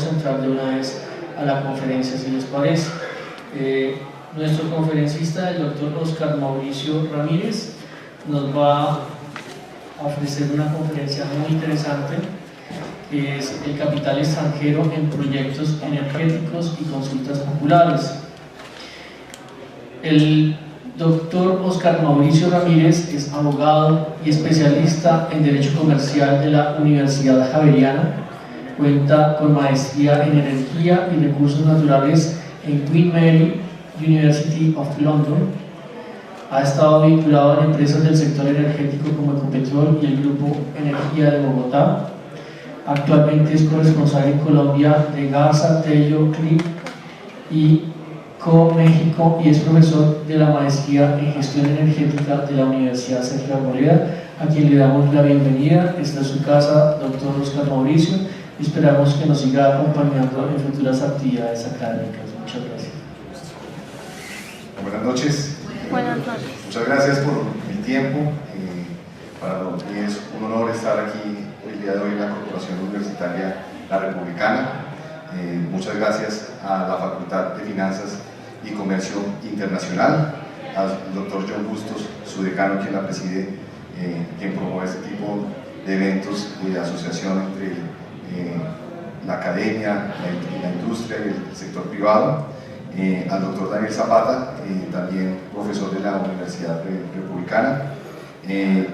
entrar de una vez a la conferencia, si les parece. Nuestro conferencista, el doctor Oscar Mauricio Ramírez, nos va a ofrecer una conferencia muy interesante, que es el capital extranjero en proyectos energéticos y consultas populares. El doctor Oscar Mauricio Ramírez es abogado y especialista en Derecho Comercial de la Universidad Javeriana. Cuenta con maestría en Energía y Recursos Naturales en Queen Mary University of London. Ha estado vinculado en empresas del sector energético como Ecopetrol y el Grupo Energía de Bogotá. Actualmente es corresponsal en Colombia de Garza, Tello, CLIP y Co-México, y es profesor de la maestría en Gestión Energética de la Universidad Sergio Arboleda, a quien le damos la bienvenida. Esta es su casa, doctor Oscar Mauricio, y esperamos que nos siga acompañando en futuras actividades académicas. Muchas gracias. Buenas noches. Buenas noches. Muchas gracias por mi tiempo. Para mí es un honor estar aquí el día de hoy en la Corporación Universitaria La Republicana. Muchas gracias a la Facultad de Finanzas y Comercio Internacional, al doctor John Bustos, su decano, quien la preside, quien promueve este tipo de eventos de asociación entre la academia, la industria y el sector privado, al doctor Daniel Zapata, también profesor de la Universidad Republicana,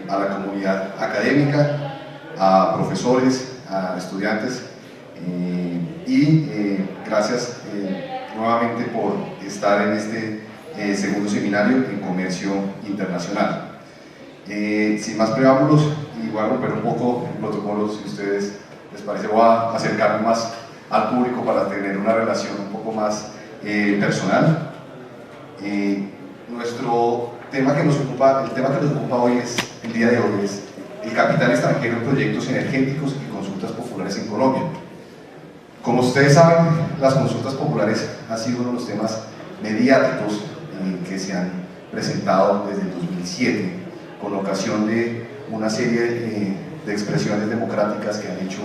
a la comunidad académica, a profesores, a estudiantes, y gracias nuevamente por estar en este segundo seminario en Comercio Internacional. Sin más preámbulos, y voy a romper un poco el protocolo, si a ustedes les parece, voy a acercarme más al público para tener una relación un poco más personal. Nuestro tema que nos ocupa, el tema que nos ocupa hoy es, el día de hoy, es el capital extranjero en proyectos energéticos y consultas populares en Colombia. Como ustedes saben, las consultas populares han sido uno de los temas mediáticos que se han presentado desde el 2007, con ocasión de una serie de expresiones democráticas que han hecho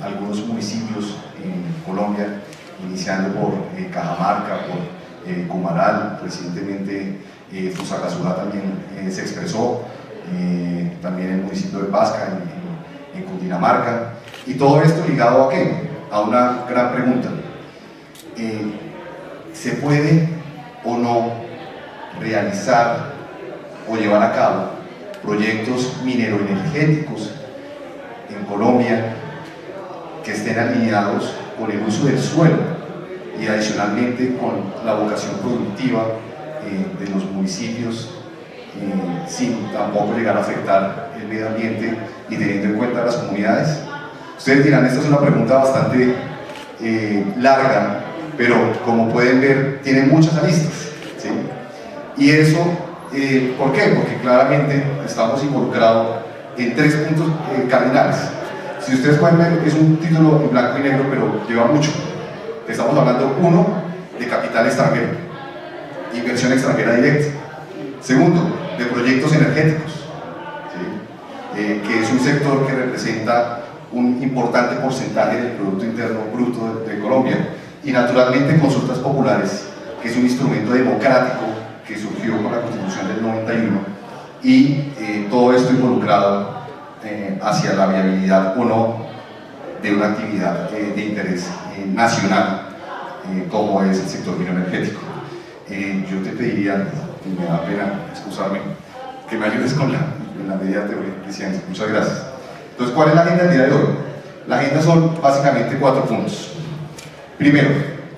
algunos municipios en Colombia, iniciando por Cajamarca, por Cumaral. Recientemente Fusagasugá también se expresó, también el municipio de Pasca en Cundinamarca, y todo esto ligado a ¿qué? A una gran pregunta: ¿se puede o no realizar o llevar a cabo proyectos mineroenergéticos en Colombia que estén alineados con el uso del suelo y adicionalmente con la vocación productiva de los municipios, sin tampoco llegar a afectar el medio ambiente y teniendo en cuenta las comunidades? Ustedes dirán, esta es una pregunta bastante larga, pero como pueden ver, tiene muchas aristas, ¿sí? Y eso, ¿por qué? Porque claramente estamos involucrados en tres puntos cardinales. Si ustedes pueden ver, es un título en blanco y negro, pero lleva mucho. Estamos hablando, uno, de capital extranjero, inversión extranjera directa. Segundo, de proyectos energéticos, ¿sí? Que es un sector que representa un importante porcentaje del Producto Interno Bruto de Colombia. Y naturalmente consultas populares, que es un instrumento democrático que surgió con la Constitución del 91, y todo esto involucrado hacia la viabilidad o no de una actividad de interés nacional, como es el sector mineroenergético. Yo te pediría, y me da pena excusarme, que me ayudes con la medida de ciencia. Muchas gracias. Entonces, ¿cuál es la agenda del día de hoy? La agenda son básicamente 4 puntos. Primero,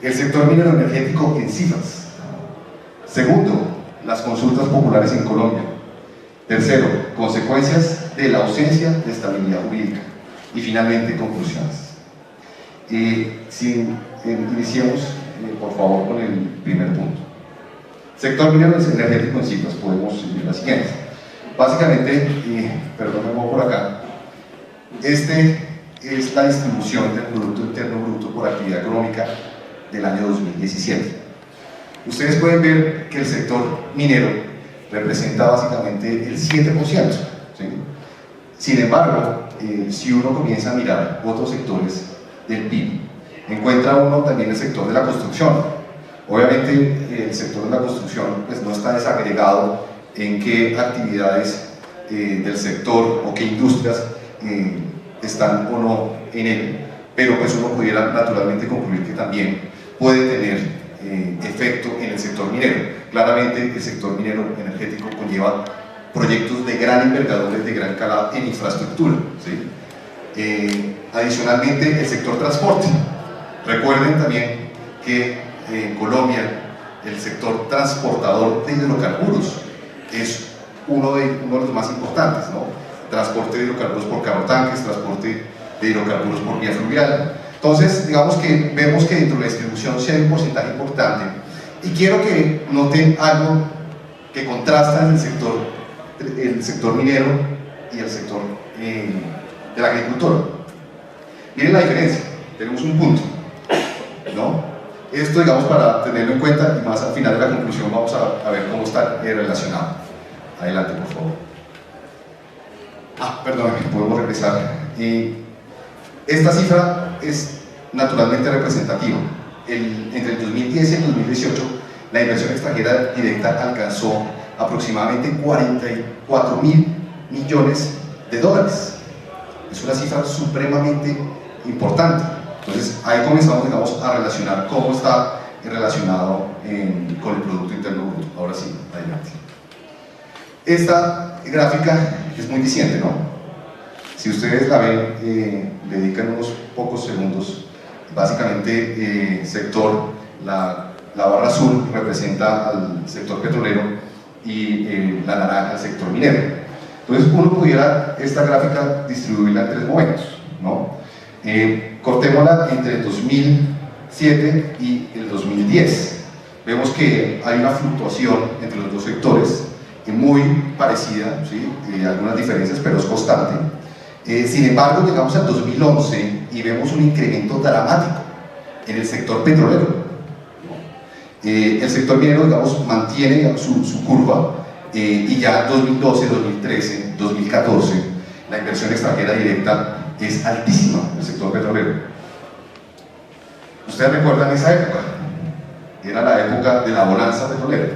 el sector mineroenergético en cifras. Segundo, las consultas populares en Colombia. Tercero, consecuencias de la ausencia de estabilidad jurídica. Y finalmente, conclusiones. Iniciemos, por favor, con el primer punto. Sector mineroenergético en cifras. Podemos seguir la siguiente. Básicamente, perdón, me muevo por acá. Este es la distribución del Producto Interno Bruto por actividad económica del año 2017. Ustedes pueden ver que el sector minero representa básicamente el 7%, ¿sí? Sin embargo, si uno comienza a mirar otros sectores del PIB, encuentra uno también el sector de la construcción. Obviamente el sector de la construcción pues, no está desagregado en qué actividades del sector o qué industrias están o no en él, pero pues uno pudiera naturalmente concluir que también puede tener efecto en el sector minero. Claramente el sector minero energético conlleva proyectos de gran envergadura y de gran calado en infraestructura, ¿sí? Adicionalmente el sector transporte. Recuerden también que en Colombia el sector transportador de hidrocarburos es uno de los más importantes, ¿no? Transporte de hidrocarburos por carrotanques, transporte de hidrocarburos por vía fluvial. Entonces, digamos que vemos que dentro de la distribución sí hay un porcentaje importante. Y quiero que noten algo que contrasta en el sector minero y el sector del agricultor. Miren la diferencia, tenemos un punto, ¿no? Esto, digamos, para tenerlo en cuenta y más al final de la conclusión vamos a ver cómo está relacionado. Adelante, por favor. Perdón, podemos regresar. Esta cifra es naturalmente representativa. Entre el 2010 y el 2018, la inversión extranjera directa alcanzó aproximadamente 44.000 millones de dólares. Es una cifra supremamente importante. Entonces, ahí comenzamos, digamos, a relacionar cómo está relacionado con el Producto Interno Bruto. Ahora sí, adelante. Esta gráfica es muy diciente, ¿no? Si ustedes la ven, le dedican unos pocos segundos. Básicamente, la barra azul representa al sector petrolero y la naranja al sector minero. Entonces, uno pudiera esta gráfica distribuirla en tres momentos, ¿no? Cortémosla entre el 2007 y el 2010. Vemos que hay una fluctuación entre los dos sectores muy parecida, ¿sí? Algunas diferencias, pero es constante. Sin embargo, llegamos al 2011 y vemos un incremento dramático en el sector petrolero. El sector minero, digamos, mantiene, digamos, su curva y ya en 2012, 2013, 2014 la inversión extranjera directa es altísima en el sector petrolero. ¿Ustedes recuerdan esa época? Era la época de la bonanza petrolera,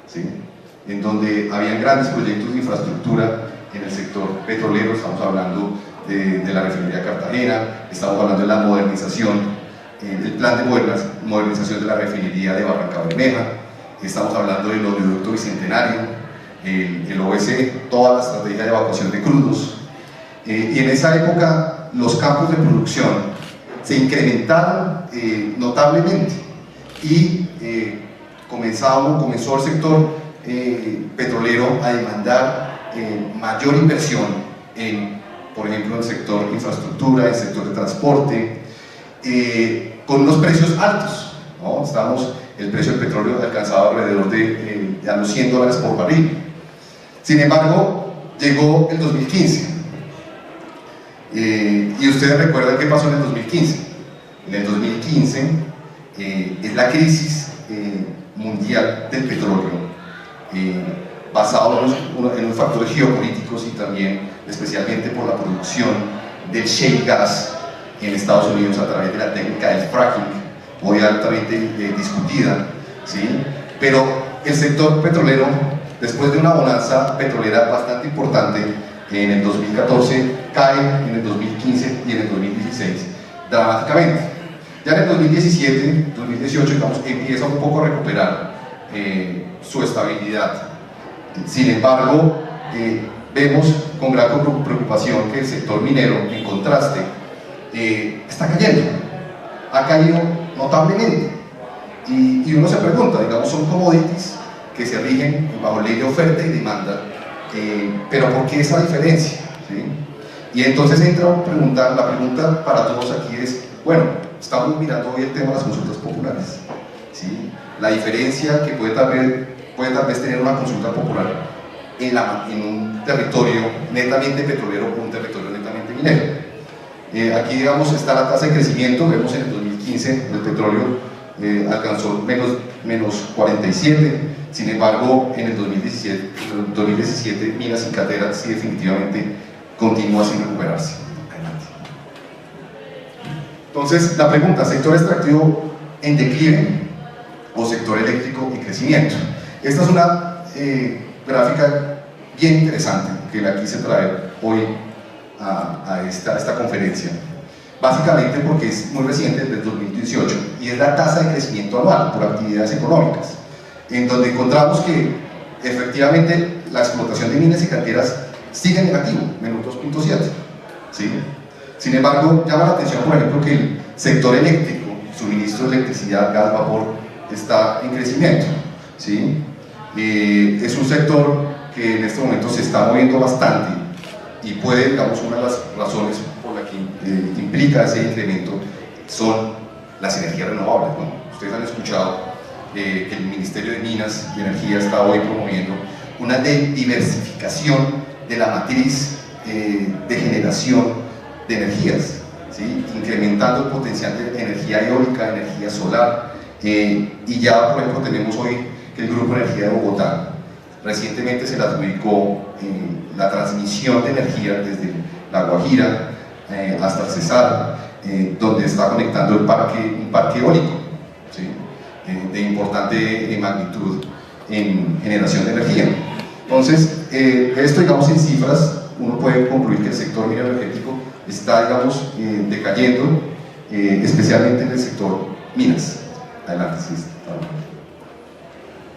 ¿sí? En donde habían grandes proyectos de infraestructura en el sector petrolero. Estamos hablando de la refinería de Cartagena, estamos hablando de la modernización, el plan de modernización de la refinería de Barranca Bermeja, estamos hablando del oleoducto Bicentenario, el OBC, toda la estrategia de evacuación de crudos. Y en esa época los campos de producción se incrementaron notablemente y comenzó el sector petrolero a demandar mayor inversión por ejemplo, en el sector infraestructura, en el sector de transporte, con unos precios altos, ¿no? El precio del petróleo alcanzaba alrededor de los $100 por barril. Sin embargo, llegó el 2015 y ustedes recuerdan qué pasó en el 2015. En el 2015 es la crisis mundial del petróleo, basado en unos factores geopolíticos y también especialmente por la producción del shale gas en Estados Unidos a través de la técnica del fracking, hoy altamente discutida, ¿sí? Pero el sector petrolero, después de una bonanza petrolera bastante importante en el 2014, cae en el 2015 y en el 2016 dramáticamente. Ya en el 2017, 2018, digamos, empieza un poco a recuperar su estabilidad. Sin embargo, vemos con gran preocupación que el sector minero, en contraste, está cayendo, ha caído notablemente. Y uno se pregunta, digamos, son commodities que se rigen bajo ley de oferta y demanda, pero ¿por qué esa diferencia? ¿Sí? Y entonces entra la pregunta para todos aquí es, bueno, estamos mirando hoy el tema de las consultas populares, ¿sí? La diferencia que puede tal vez tener una consulta popular en un territorio netamente petrolero o un territorio netamente minero. Aquí, digamos, está la tasa de crecimiento. Vemos en el 2015 el petróleo alcanzó menos 47, sin embargo en el 2017 Minas y Caldera sí definitivamente continúa sin recuperarse. Adelante. Entonces, la pregunta, ¿sector extractivo en declive o sector eléctrico en crecimiento? Esta es una gráfica bien interesante que la quise traer hoy a esta conferencia. Básicamente porque es muy reciente, desde 2018, y es la tasa de crecimiento anual por actividades económicas, en donde encontramos que efectivamente la explotación de minas y canteras sigue negativo, menos 2.7, ¿sí? Sin embargo, llama la atención, por ejemplo, que el sector eléctrico, suministro de electricidad, gas, vapor, está en crecimiento, ¿sí? Es un sector que en este momento se está moviendo bastante y puede, digamos, una de las razones por la que implica ese incremento son las energías renovables. Bueno, ustedes han escuchado que el Ministerio de Minas y Energía está hoy promoviendo una diversificación de la matriz de generación de energías, ¿sí? Incrementando el potencial de energía eólica, energía solar, y ya, por ejemplo, tenemos hoy que el Grupo Energía de Bogotá recientemente se le adjudicó la transmisión de energía desde La Guajira hasta el Cesar, donde está conectando un parque eólico, ¿sí? De importante magnitud en generación de energía. Entonces, esto, digamos, en cifras, uno puede concluir que el sector minero energético está, digamos, decayendo, especialmente en el sector minas. Adelante, sí.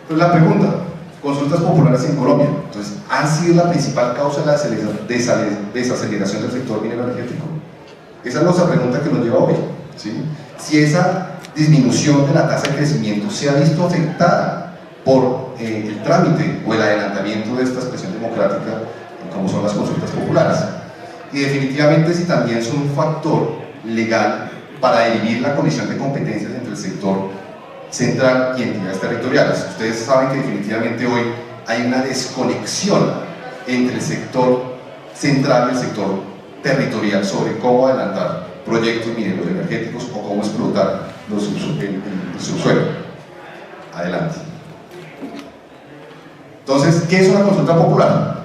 Entonces, la pregunta, consultas populares en Colombia, entonces, ¿han sido la principal causa de la desaceleración del sector minero energético? Esa es nuestra pregunta que nos lleva hoy, ¿sí? Si esa disminución de la tasa de crecimiento se ha visto afectada por el trámite o el adelantamiento de esta expresión democrática, como son las consultas populares, y definitivamente si también son un factor legal para dirimir la colisión de competencias entre el sector central y entidades territoriales. Ustedes saben que definitivamente hoy hay una desconexión entre el sector central y el sector territorial sobre cómo adelantar proyectos mineros energéticos o cómo explotar el subsuelo. Adelante. Entonces, ¿qué es una consulta popular?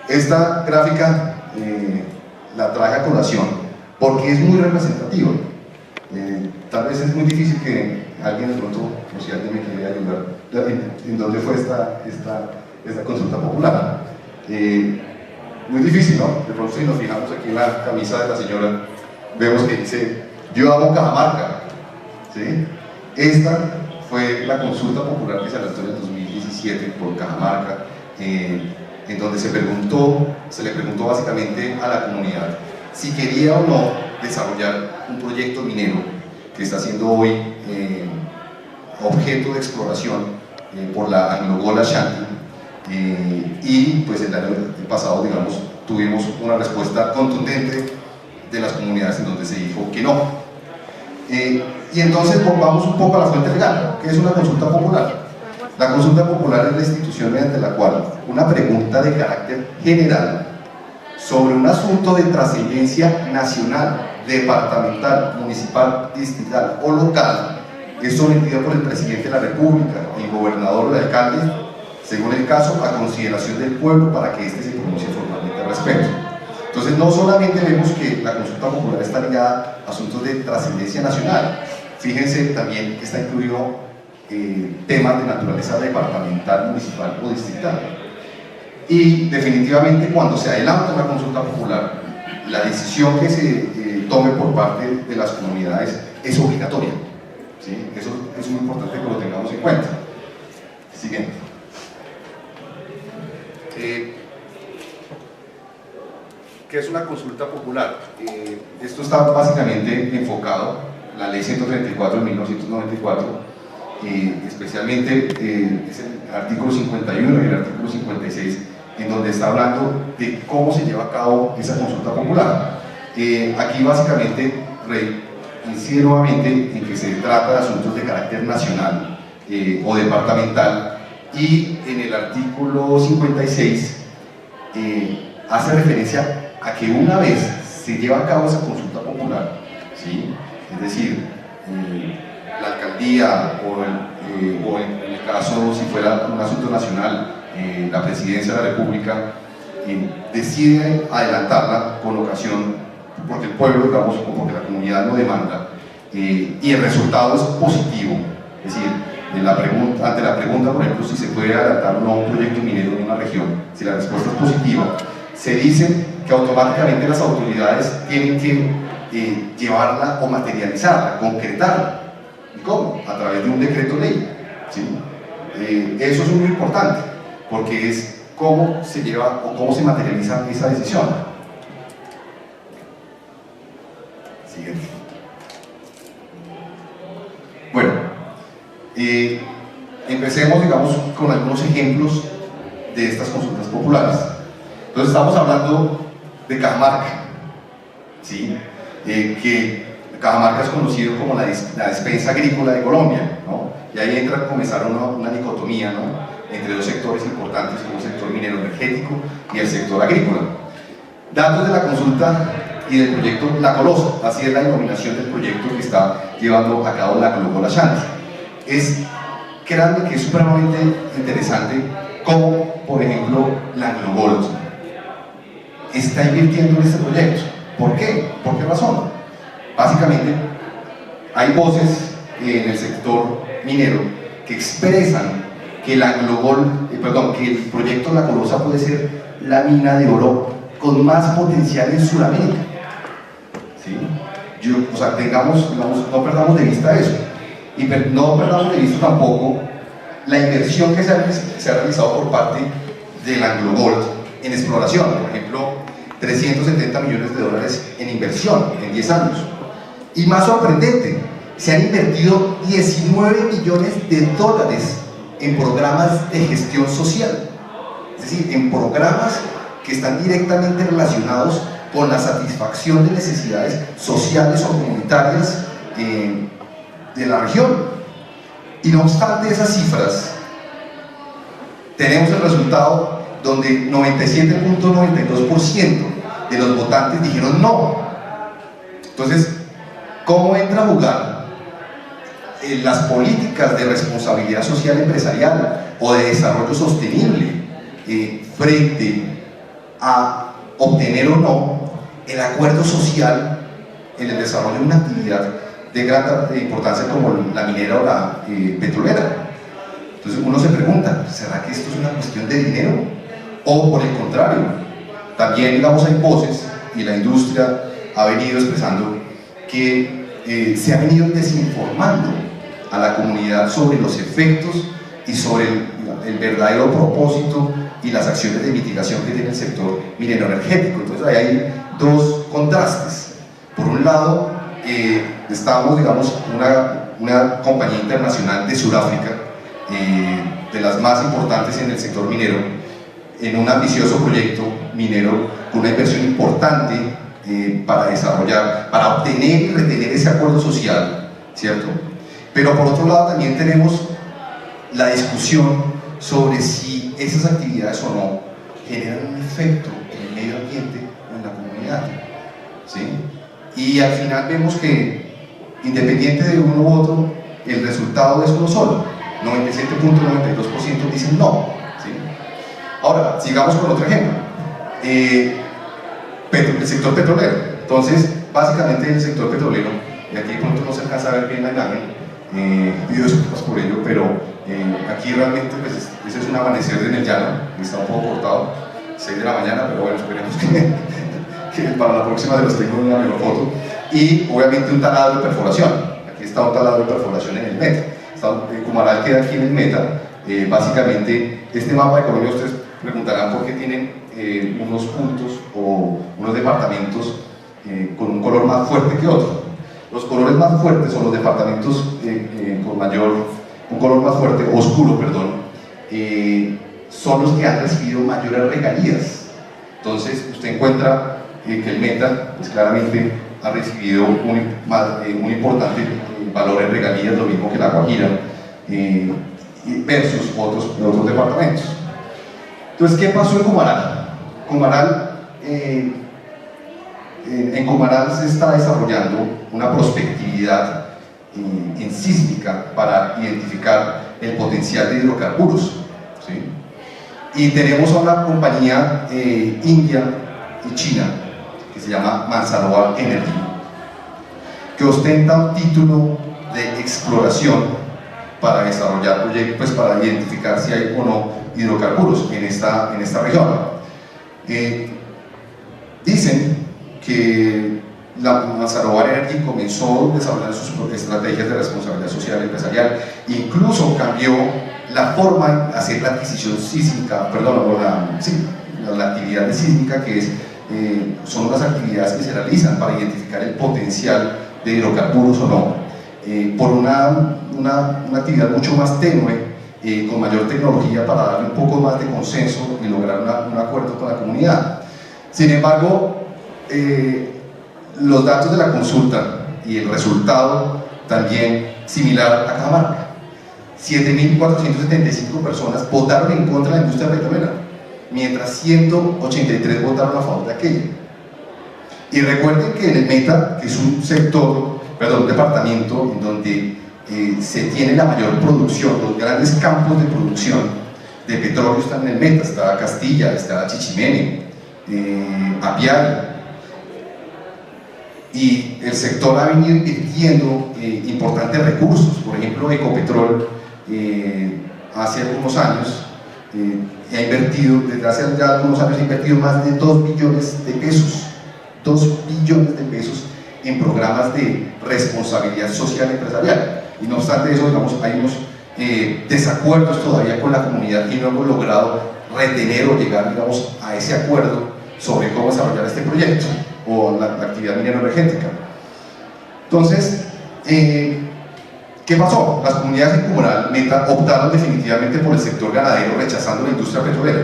Esta gráfica la traje a colación porque es muy representativa. Tal vez es muy difícil que alguien de pronto, o si alguien me quiere ayudar, en dónde fue esta consulta popular. Muy difícil, ¿no? De pronto si nos fijamos aquí en la camisa de la señora, vemos que dice, yo amo Cajamarca, ¿sí? Esta fue la consulta popular que se lanzó en el 2017 por Cajamarca, en donde se le preguntó básicamente a la comunidad si quería o no desarrollar un proyecto minero que está siendo hoy objeto de exploración por la Anglo-Gola Ashanti, y pues el año pasado, digamos, tuvimos una respuesta contundente de las comunidades en donde se dijo que no. Y entonces volvamos un poco a la fuente legal. ¿Qué es una consulta popular? La consulta popular es la institución mediante la cual una pregunta de carácter general sobre un asunto de trascendencia nacional, departamental, municipal, distrital o local es sometida por el presidente de la República, el gobernador o el alcalde, según el caso, a consideración del pueblo para que éste se pronuncie formalmente al respecto. Entonces, no solamente vemos que la consulta popular está ligada a asuntos de trascendencia nacional, fíjense también que está incluido temas de naturaleza departamental, municipal o distrital. Y definitivamente cuando se adelanta una consulta popular, la decisión que se tome por parte de las comunidades es obligatoria, ¿sí? Eso es muy importante que lo tengamos en cuenta. Siguiente. ¿Qué es una consulta popular? Esto está básicamente enfocado en la ley 134 de 1994, especialmente es el artículo 51 y el artículo 56, en donde está hablando de cómo se lleva a cabo esa consulta popular. Aquí básicamente incide nuevamente en que se trata de asuntos de carácter nacional o departamental, y en el artículo 56 hace referencia a que una vez se lleva a cabo esa consulta popular, ¿sí? Es decir, la alcaldía o en el caso, si fuera un asunto nacional, la presidencia de la República decide adelantarla con ocasión porque el pueblo, digamos, o porque la comunidad lo demanda, y el resultado es positivo. Es decir, ante la pregunta, por ejemplo, si se puede adelantar o no un proyecto minero en una región, si la respuesta es positiva, se dice que automáticamente las autoridades tienen que llevarla o materializarla, concretarla. ¿Y cómo? A través de un decreto ley. ¿Sí? Eso es muy importante, porque es cómo se lleva o cómo se materializa esa decisión. Siguiente. Bueno, empecemos, digamos, con algunos ejemplos de estas consultas populares. Entonces estamos hablando de Cajamarca, ¿sí? Que Cajamarca es conocido como la despensa agrícola de Colombia, ¿no? Y ahí entra a comenzar una dicotomía, ¿no?, entre dos sectores importantes, como el sector minero energético y el sector agrícola. Datos de la consulta y del proyecto La Colosa, así es la denominación del proyecto que está llevando a cabo la Global Ashanti. Créanme que es supremamente interesante cómo, por ejemplo, la Global está invirtiendo en este proyecto. ¿Por qué? ¿Por qué razón? Básicamente, hay voces en el sector minero que expresan que que el proyecto La Colosa puede ser la mina de oro con más potencial en Sudamérica. ¿Sí? O sea, no perdamos de vista eso. Y no perdamos de vista tampoco la inversión que se ha realizado por parte del Anglo Gold en exploración. Por ejemplo, 370 millones de dólares en inversión en 10 años. Y más sorprendente, se han invertido 19 millones de dólares en programas de gestión social. Es decir, en programas que están directamente relacionados con la satisfacción de necesidades sociales o comunitarias de la región. Y no obstante esas cifras, tenemos el resultado donde 97.92% de los votantes dijeron no. Entonces, ¿cómo entra a jugar las políticas de responsabilidad social empresarial o de desarrollo sostenible frente a obtener o no el acuerdo social en el desarrollo de una actividad de gran importancia como la minera o la petrolera? Entonces uno se pregunta, ¿será que esto es una cuestión de dinero? O por el contrario, también, digamos, hay voces y la industria ha venido expresando que se ha venido desinformando a la comunidad sobre los efectos y sobre el verdadero propósito y las acciones de mitigación que tiene el sector minero energético. Entonces ahí hay dos contrastes. Por un lado, estamos, digamos, una compañía internacional de Sudáfrica, de las más importantes en el sector minero, en un ambicioso proyecto minero con una inversión importante para desarrollar, para obtener y retener ese acuerdo social, ¿cierto? Pero por otro lado también tenemos la discusión sobre si esas actividades o no generan un efecto en el medio ambiente o en la comunidad, ¿sí? Y al final vemos que, independiente de uno u otro, el resultado es uno solo. 97.92% dicen no, ¿sí? Ahora, sigamos con otro ejemplo. El sector petrolero. Entonces, básicamente el sector petrolero, y aquí de pronto no se alcanza a ver bien la imagen, pido disculpas por ello, pero aquí realmente pues, ese es un amanecer en el llano, está un poco cortado, 6 de la mañana, pero bueno, esperemos que para la próxima de los tengo una mejor foto. Y obviamente un taladro de perforación. Aquí está un taladro de perforación en el Meta. Cumaral queda aquí en el Meta. Básicamente, este mapa de Colombia, ustedes preguntarán por qué tienen unos puntos o unos departamentos con un color más fuerte que otro. Los colores más fuertes son los departamentos con un color más fuerte, oscuro, perdón, son los que han recibido mayores regalías. Entonces, usted encuentra que el Meta, pues, claramente ha recibido un importante valor en regalías, lo mismo que la Guajira, versus otros departamentos. Entonces, ¿qué pasó en Cumaral? En Cumaral se está desarrollando una prospectividad en sísmica para identificar el potencial de hidrocarburos, ¿sí? Y tenemos a una compañía india y china que se llama Manzaroar Energy, que ostenta un título de exploración para desarrollar proyectos, pues para identificar si hay o no hidrocarburos en esta región. Dicen que la Manzaroar Energy comenzó desarrollando sus estrategias de responsabilidad social empresarial, incluso cambió la forma de hacer la adquisición sísmica, la actividad de sísmica, que son unas actividades que se realizan para identificar el potencial de hidrocarburos o no, por una actividad mucho más tenue, con mayor tecnología, para darle un poco más de consenso y lograr un acuerdo con la comunidad. Sin embargo, los datos de la consulta y el resultado también similar a Cajamarca. 7.475 personas votaron en contra de la industria petrolera, mientras 183 votaron a favor de aquella. Y recuerden que en el Meta, que es un departamento en donde se tiene la mayor producción, los grandes campos de producción de petróleo están en el Meta. Está Castilla, está Chichimene, Apiari, y el sector ha venido invirtiendo importantes recursos. Por ejemplo, Ecopetrol hace algunos años ha invertido, desde hace ya algunos años ha invertido más de 2 billones de pesos, 2 billones de pesos en programas de responsabilidad social empresarial. Y no obstante eso, digamos, hay unos desacuerdos todavía con la comunidad y no hemos logrado retener o llegar, digamos, a ese acuerdo sobre cómo desarrollar este proyecto o la actividad minera energética. Entonces, ¿qué pasó? Las comunidades en Cumaral, Meta, optaron definitivamente por el sector ganadero, rechazando la industria petrolera.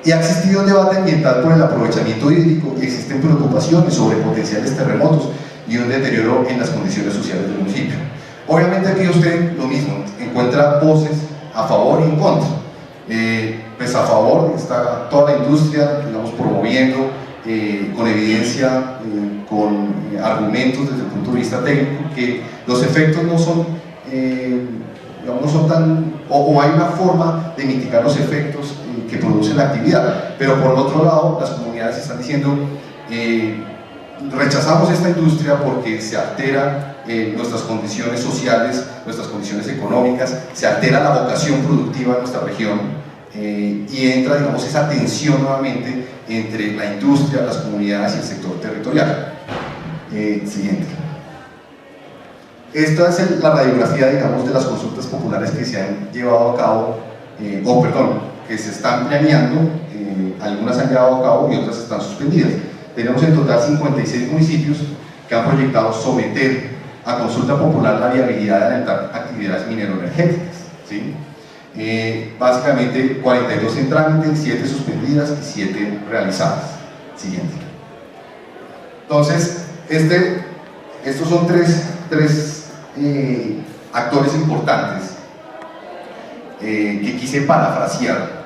Y ha existido un debate ambiental por el aprovechamiento hídrico y existen preocupaciones sobre potenciales terremotos y un deterioro en las condiciones sociales del municipio. Obviamente aquí usted lo mismo, encuentra voces a favor y en contra. Pues a favor está toda la industria, digamos, promoviendo con evidencia, con argumentos desde el punto de vista técnico, que los efectos no son, digamos, no son tan, o hay una forma de mitigar los efectos que produce la actividad, pero por otro lado las comunidades están diciendo rechazamos esta industria porque se altera nuestras condiciones sociales, nuestras condiciones económicas, se altera la vocación productiva de nuestra región, y entra, digamos, esa tensión nuevamente entre la industria, las comunidades y el sector territorial. Siguiente. Esta es la radiografía, digamos, de las consultas populares que se han llevado a cabo, que se están planeando. Algunas se han llevado a cabo y otras están suspendidas. Tenemos en total 56 municipios que han proyectado someter a consulta popular la viabilidad de adelantar actividades minero-energéticas, ¿sí? Básicamente 42 en trámite, 7 suspendidas y 7 realizadas. Siguiente. Entonces, estos son tres actores importantes que quise parafrasear.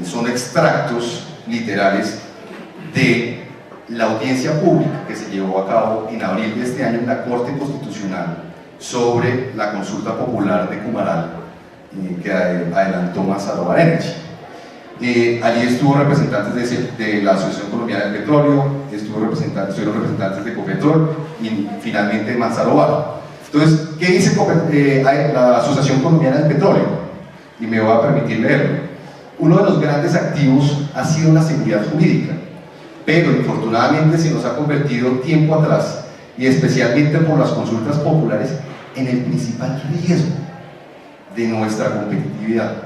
Son extractos literales de la audiencia pública que se llevó a cabo en abril de este año en la Corte Constitucional sobre la consulta popular de Cumaral, que adelantó Manzaroar Energy. Allí estuvo representantes de la Asociación Colombiana del Petróleo, estuvieron representantes de Ecopetrol y finalmente Manzaroar. Entonces, ¿qué dice la Asociación Colombiana del Petróleo? Y me voy a permitir leerlo. Uno de los grandes activos ha sido la seguridad jurídica, pero infortunadamente se nos ha convertido tiempo atrás, y especialmente por las consultas populares, en el principal riesgo de nuestra competitividad.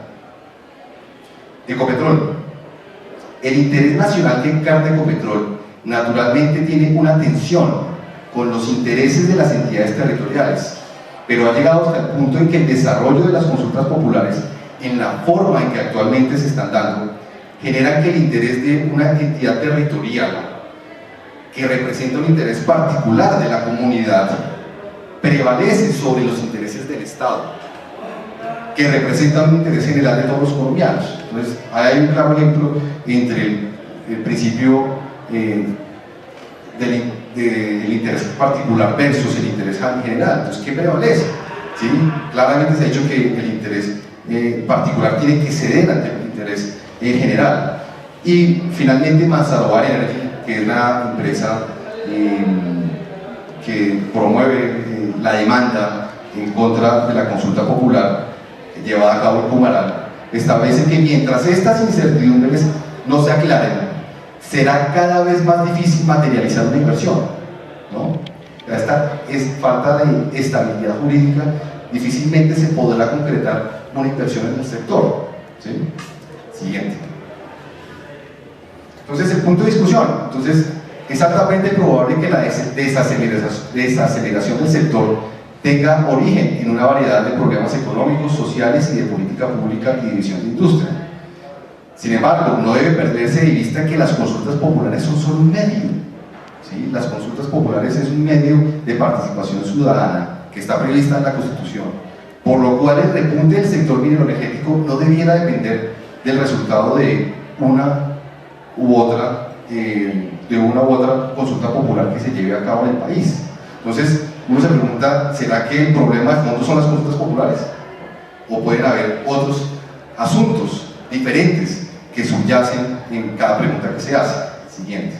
Ecopetrol. El interés nacional que encarna Ecopetrol naturalmente tiene una tensión con los intereses de las entidades territoriales, pero ha llegado hasta el punto en que el desarrollo de las consultas populares, en la forma en que actualmente se están dando, genera que el interés de una entidad territorial que representa un interés particular de la comunidad prevalece sobre los intereses del Estado, que representan un interés general de todos los colombianos. Entonces, hay un claro ejemplo entre el principio del interés particular versus el interés general. Entonces, ¿qué prevalece? ¿Sí? Claramente se ha dicho que el interés particular tiene que ceder ante el interés general. Y finalmente Manzaroar Energy que es una empresa que promueve la demanda en contra de la consulta popular llevada a cabo en Pumaral, establece que mientras estas incertidumbres no se aclaren, será cada vez más difícil materializar una inversión, ¿no? Esta falta de estabilidad jurídica, difícilmente se podrá concretar una inversión en el sector, ¿sí? Siguiente. Entonces, el punto de discusión. Entonces, es altamente probable que la desaceleración del sector tenga origen en una variedad de problemas económicos, sociales y de política pública y división de industria. Sin embargo, no debe perderse de vista que las consultas populares son solo un medio, ¿sí? Las consultas populares es un medio de participación ciudadana que está prevista en la Constitución, por lo cual el repunte del sector minero-energético no debiera depender del resultado de una u otra consulta popular que se lleve a cabo en el país. Entonces, uno se pregunta, ¿será que el problema de fondo son las consultas populares? ¿O pueden haber otros asuntos diferentes que subyacen en cada pregunta que se hace? Siguiente.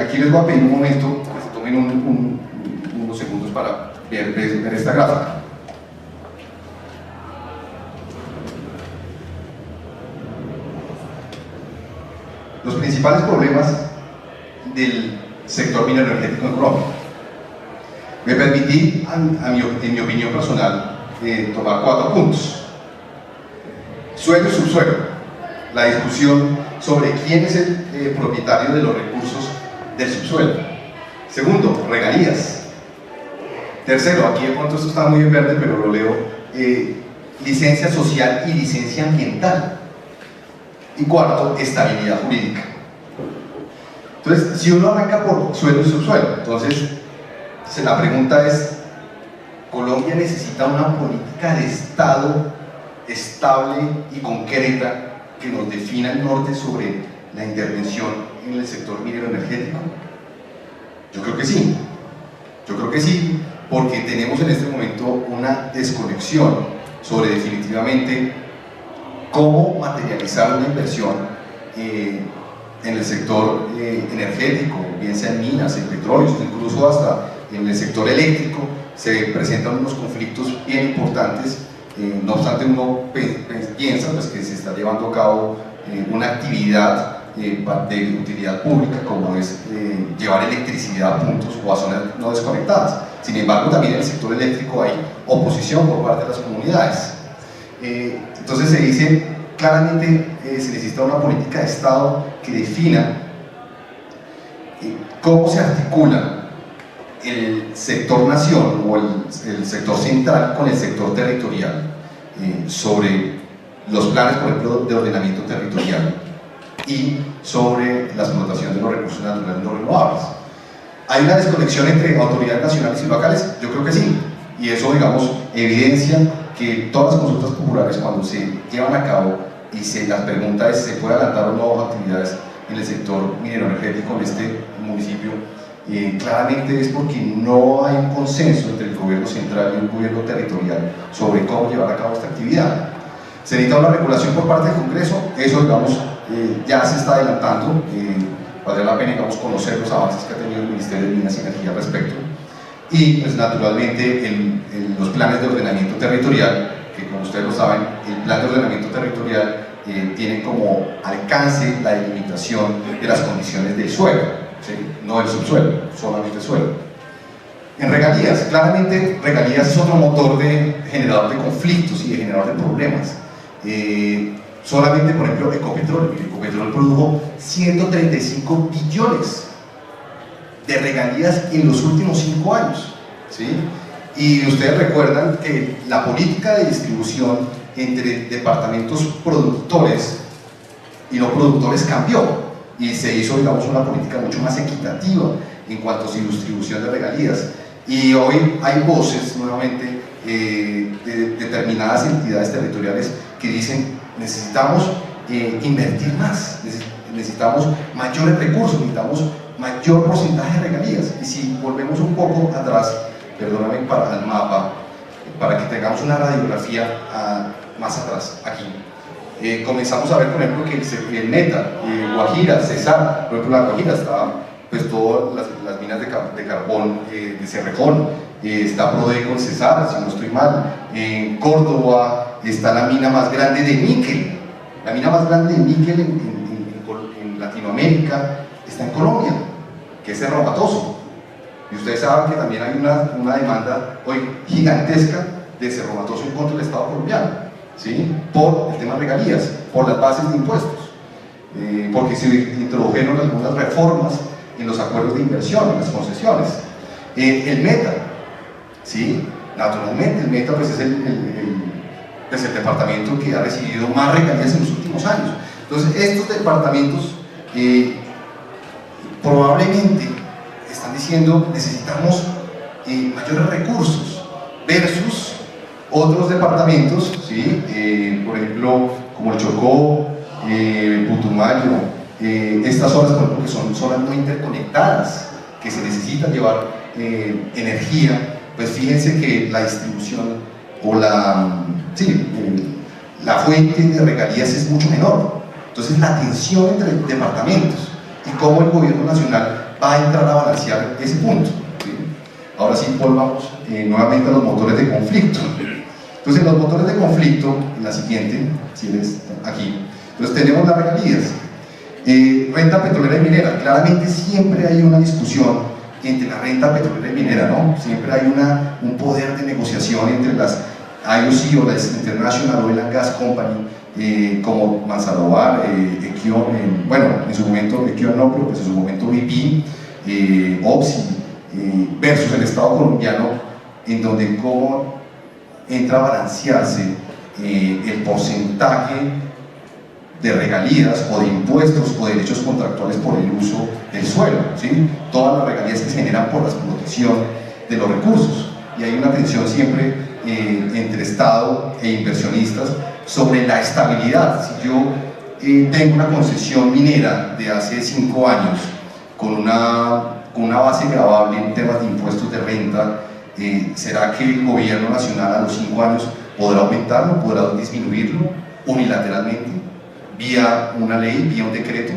Aquí les voy a pedir un momento que se tomen unos segundos para ver esta gráfica. Los principales problemas del sector minero energético en Colombia. Me permití, en mi opinión personal, tomar 4 puntos. Suelo y subsuelo. La discusión sobre quién es el propietario de los recursos del subsuelo. Segundo, regalías. Tercero, aquí de pronto esto está muy en verde, pero lo leo, licencia social y licencia ambiental. Y cuarto, estabilidad jurídica. Entonces, si uno arranca por suelo y subsuelo, entonces la pregunta es, ¿Colombia necesita una política de Estado estable y concreta que nos defina el norte sobre la intervención en el sector minero energético? Yo creo que sí. Yo creo que sí, porque tenemos en este momento una desconexión sobre definitivamente cómo materializar una inversión en el sector energético, bien sea en minas, en petróleos, incluso hasta en el sector eléctrico. Se presentan unos conflictos bien importantes. No obstante, uno piensa pues, que se está llevando a cabo una actividad de utilidad pública, como es llevar electricidad a puntos o a zonas no desconectadas. Sin embargo, también en el sector eléctrico hay oposición por parte de las comunidades. Entonces se dice claramente se necesita una política de Estado que defina cómo se articula el sector nación o el sector central con el sector territorial sobre los planes, por ejemplo, de ordenamiento territorial y sobre la explotación de los recursos naturales no renovables. ¿Hay una desconexión entre autoridades nacionales y locales? Yo creo que sí, y eso, digamos, evidencia que todas las consultas populares, cuando se llevan a cabo y las preguntas es, ¿se puede adelantar o no actividades en el sector minero energético en este municipio? Claramente es porque no hay un consenso entre el gobierno central y el gobierno territorial sobre cómo llevar a cabo esta actividad. Se necesita una regulación por parte del Congreso, eso, digamos, ya se está adelantando. Valdría la pena, digamos, conocer los avances que ha tenido el Ministerio de Minas y Energía al respecto. Y, pues, naturalmente, los planes de ordenamiento territorial, que como ustedes lo saben, el plan de ordenamiento territorial tiene como alcance la delimitación de las condiciones del suelo, ¿sí? No del subsuelo, solamente el suelo. En regalías, claramente regalías es otro motor generador de conflictos y de generador de problemas. Solamente, por ejemplo, Ecopetrol produjo 135 billones de regalías en los últimos 5 años, ¿sí? Y ustedes recuerdan que la política de distribución entre departamentos productores y no productores cambió y se hizo, digamos, una política mucho más equitativa en cuanto a su distribución de regalías. Y hoy hay voces, nuevamente, de determinadas entidades territoriales que dicen: necesitamos invertir más, necesitamos mayores recursos, necesitamos mayor porcentaje de regalías. Y si volvemos un poco atrás, perdóname, para el mapa, para que tengamos una radiografía más atrás, aquí. comenzamos a ver, por ejemplo, que el Meta, Guajira, Cesar, por ejemplo, la Guajira está, pues todas las minas de carbón de Cerrejón, está Prodeco en Cesar, si no estoy mal, en Córdoba está la mina más grande de níquel, la mina más grande de níquel en Latinoamérica está en Colombia, que es Cerro Matoso. Y ustedes saben que también hay una demanda hoy gigantesca de Cerro Matoso en contra del Estado colombiano, ¿sí? Por el tema de regalías, por las bases de impuestos, porque se introdujeron algunas reformas en los acuerdos de inversión, en las concesiones. El Meta, ¿sí? Naturalmente el Meta pues, es el departamento que ha recibido más regalías en los últimos años. Entonces estos departamentos probablemente están diciendo necesitamos mayores recursos versus otros departamentos, ¿sí? Por ejemplo como el Chocó, Putumayo, estas zonas por ejemplo, que son zonas no interconectadas, que se necesita llevar energía, pues fíjense que la distribución o la fuente de regalías es mucho menor. Entonces la tensión entre departamentos y cómo el gobierno nacional va a entrar a balancear ese punto, ¿sí? Ahora sí volvamos nuevamente a los motores de conflicto. Entonces los motores de conflicto, en la siguiente, si ves aquí, entonces tenemos las regalías, renta petrolera y minera. Claramente siempre hay una discusión entre la renta petrolera y minera, ¿no? Siempre hay un poder de negociación entre las IOC o las International Oil and Gas Company, como Manzanovar, Equion, bueno, en su momento Equion no, pero pues en su momento BP, OPSI, versus el Estado colombiano, en donde cómo entra a balancearse el porcentaje de regalías o de impuestos o derechos contractuales por el uso del suelo, ¿sí? Todas las regalías que se generan por la explotación de los recursos, y hay una tensión siempre entre Estado e inversionistas sobre la estabilidad. Si yo tengo una concesión minera de hace 5 años con una base gravable en temas de impuestos de renta, ¿será que el gobierno nacional a los 5 años podrá aumentarlo, podrá disminuirlo unilateralmente, vía una ley, vía un decreto?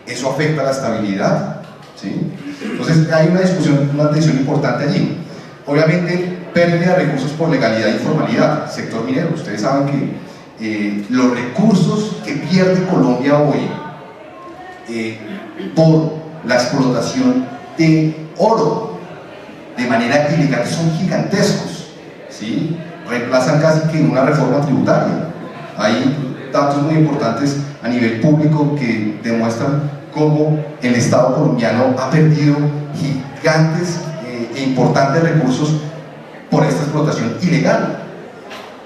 ¿Eso afecta a la estabilidad? ¿Sí? Entonces hay una discusión, una tensión importante allí. Obviamente, pérdida de recursos por legalidad e informalidad, sector minero. Ustedes saben que los recursos que pierde Colombia hoy por la explotación de oro de manera ilegal son gigantescos, ¿sí? Reemplazan casi que una reforma tributaria. Hay datos muy importantes a nivel público que demuestran cómo el Estado colombiano ha perdido gigantes e importantes recursos por esta explotación ilegal.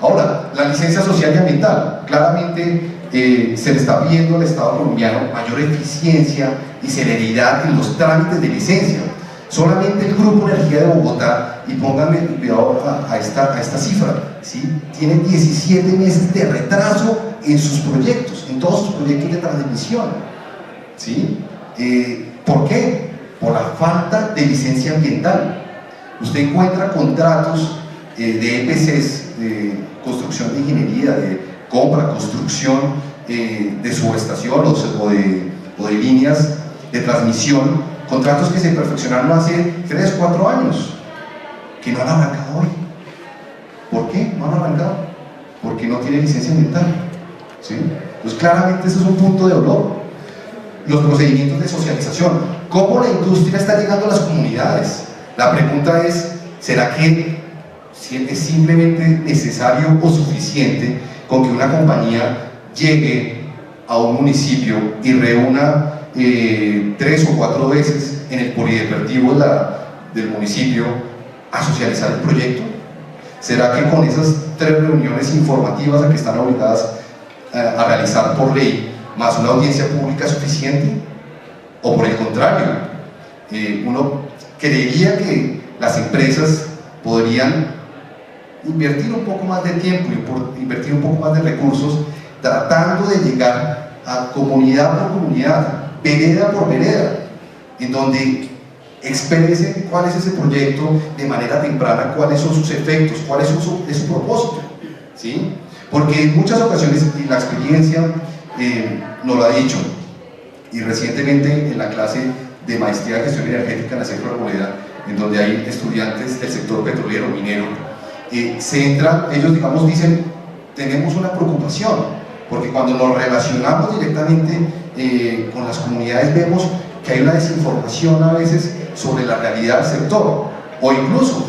Ahora, la licencia social y ambiental, claramente se le está pidiendo al Estado colombiano mayor eficiencia y celeridad en los trámites de licencia. Solamente el Grupo Energía de Bogotá, y pónganme cuidado a esta cifra, ¿sí? Tiene 17 meses de retraso en sus proyectos, en todos sus proyectos de transmisión, ¿sí? ¿Por qué? Por la falta de licencia ambiental. Usted encuentra contratos de EPCs, de construcción de ingeniería, de compra, construcción de subestación o de líneas de transmisión, contratos que se perfeccionaron hace 3 o 4 años, que no han arrancado hoy. ¿Por qué no han arrancado? Porque no tiene licencia ambiental, ¿sí? Pues claramente eso es un punto de dolor. Los procedimientos de socialización, ¿cómo la industria está llegando a las comunidades? La pregunta es, ¿será que es simplemente necesario o suficiente con que una compañía llegue a un municipio y reúna 3 o 4 veces en el polideportivo del municipio a socializar el proyecto? ¿Será que con esas 3 reuniones informativas a que están obligadas a realizar por ley, más una audiencia pública, es suficiente? ¿O por el contrario, uno creería que las empresas podrían invertir un poco más de tiempo, invertir un poco más de recursos, tratando de llegar a comunidad por comunidad, vereda por vereda, en donde expresen cuál es ese proyecto de manera temprana, cuáles son sus efectos, cuál es su propósito, ¿sí? Porque en muchas ocasiones, y la experiencia nos lo ha dicho, y recientemente en la clase de Maestría en Gestión Energética en la Centro Arboleda, en donde hay estudiantes del sector petrolero, minero, se entra, ellos digamos dicen, tenemos una preocupación, porque cuando nos relacionamos directamente con las comunidades vemos que hay una desinformación a veces sobre la realidad del sector, o incluso,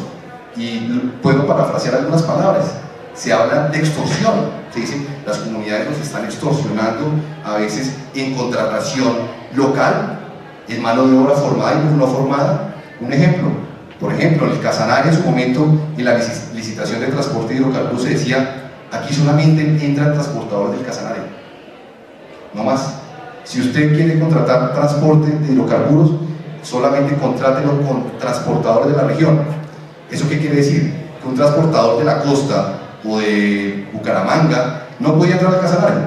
y puedo parafrasear algunas palabras, se habla de extorsión, se dice, las comunidades nos están extorsionando a veces en contratación local, en mano de obra formada y no formada. Un ejemplo, por ejemplo, en el Casanare en su momento, en la licitación de transporte de hidrocarburos se decía, aquí solamente entran transportadores del Casanare, no más. Si usted quiere contratar transporte de hidrocarburos, solamente contrátelo con transportadores de la región. ¿Eso qué quiere decir? Que un transportador de la costa o de Bucaramanga no podía entrar al Casanare.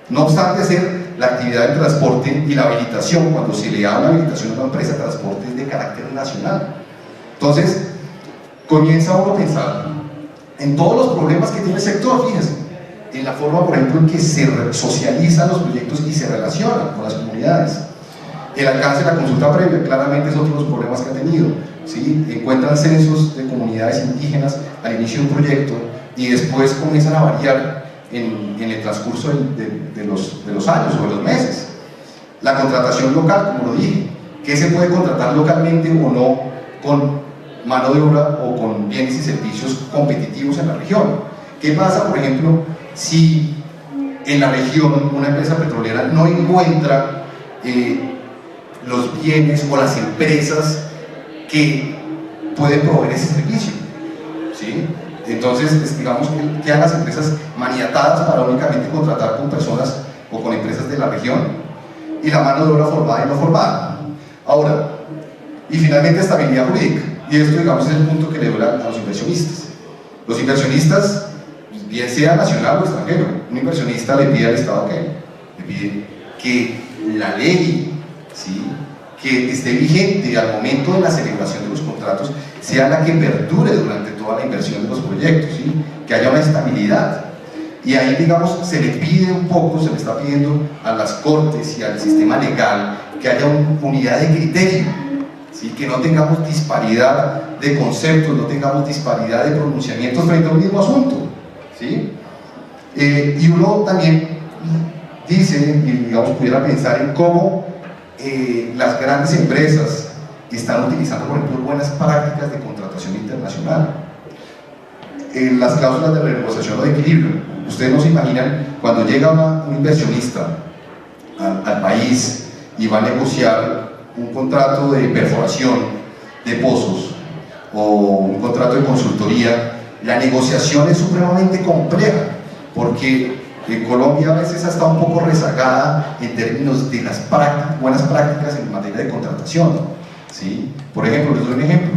No obstante ser la actividad de transporte y la habilitación, cuando se le da una habilitación a una empresa de transporte, es de carácter nacional. Entonces, comienza uno a pensar en todos los problemas que tiene el sector, fíjense, en la forma, por ejemplo, en que se socializan los proyectos y se relacionan con las comunidades. El alcance de la consulta previa claramente es otro de los problemas que ha tenido, ¿sí? Encuentran censos de comunidades indígenas al inicio de un proyecto y después comienzan a variar en el transcurso de los años o de los meses. La contratación local, como lo dije, ¿qué se puede contratar localmente o no con mano de obra o con bienes y servicios competitivos en la región? ¿Qué pasa, por ejemplo, si en la región una empresa petrolera no encuentra los bienes o las empresas que pueden proveer ese servicio? ¿Sí? Entonces, digamos que quedan las empresas maniatadas para únicamente contratar con personas o con empresas de la región y la mano de obra formada y no formada. Ahora, y finalmente estabilidad jurídica, y esto digamos es el punto que le doy a los inversionistas. Los inversionistas, bien sea nacional o extranjero, un inversionista le pide al Estado que le pide que la ley, ¿sí?, que esté vigente al momento de la celebración de los contratos sea la que perdure durante toda la inversión de los proyectos, ¿sí?, que haya una estabilidad. Y ahí, digamos, se le pide un poco, se le está pidiendo a las cortes y al sistema legal que haya una unidad de criterio, ¿sí?, que no tengamos disparidad de conceptos, no tengamos disparidad de pronunciamientos frente a un mismo asunto, ¿sí? Y uno también dice, y digamos, pudiera pensar en cómo las grandes empresas están utilizando, por ejemplo, buenas prácticas de contratación internacional. Las cláusulas de renegociación o de equilibrio. Ustedes no se imaginan cuando llega un inversionista al país y va a negociar un contrato de perforación de pozos o un contrato de consultoría, la negociación es supremamente compleja, porque en Colombia a veces ha estado un poco rezagada en términos de las buenas prácticas en materia de contratación, ¿sí? Por ejemplo, les doy un ejemplo.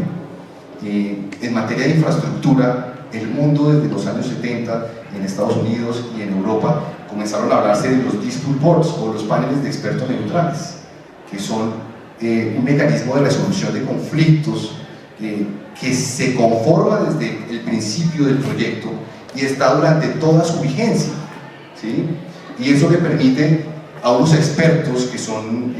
En materia de infraestructura, el mundo desde los años 70 en Estados Unidos y en Europa comenzaron a hablarse de los dispute boards o los paneles de expertos neutrales, que son un mecanismo de resolución de conflictos que se conforma desde el principio del proyecto y está durante toda su vigencia, ¿sí? Y eso le permite a unos expertos que son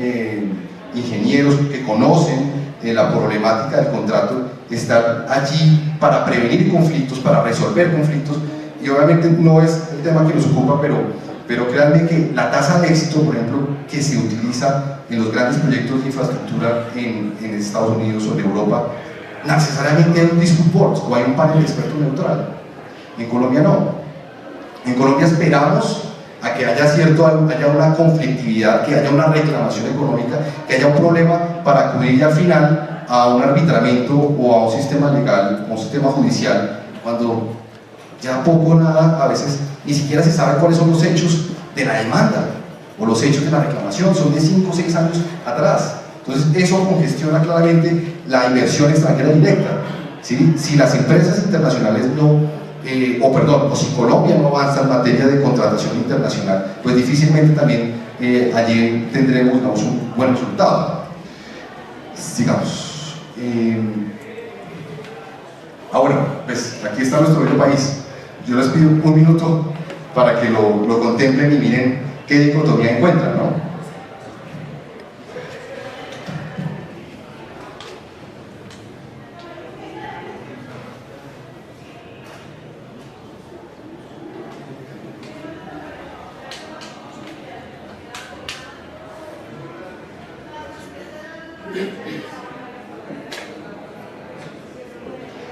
ingenieros que conocen la problemática del contrato estar allí para prevenir conflictos, para resolver conflictos, y obviamente no es el tema que nos ocupa, pero créanme que la tasa de éxito, por ejemplo, que se utiliza en los grandes proyectos de infraestructura en Estados Unidos o en Europa, necesariamente hay un dispute board o hay un panel de expertos neutral. En Colombia no. En Colombia esperamos a que haya una conflictividad, que haya una reclamación económica, que haya un problema para acudir al final a un arbitramiento o a un sistema legal, o un sistema judicial, cuando ya poco o nada, a veces ni siquiera se sabe cuáles son los hechos de la demanda o los hechos de la reclamación, son de 5 o 6 años atrás. Entonces eso congestiona claramente la inversión extranjera directa, ¿sí? Si las empresas internacionales o si Colombia no avanza en materia de contratación internacional, pues difícilmente también allí tendremos, digamos, un buen resultado. Sigamos. Ahora, pues aquí está nuestro bello país. yo les pido un minuto para que lo contemplen y miren qué dicotomía encuentran, ¿no?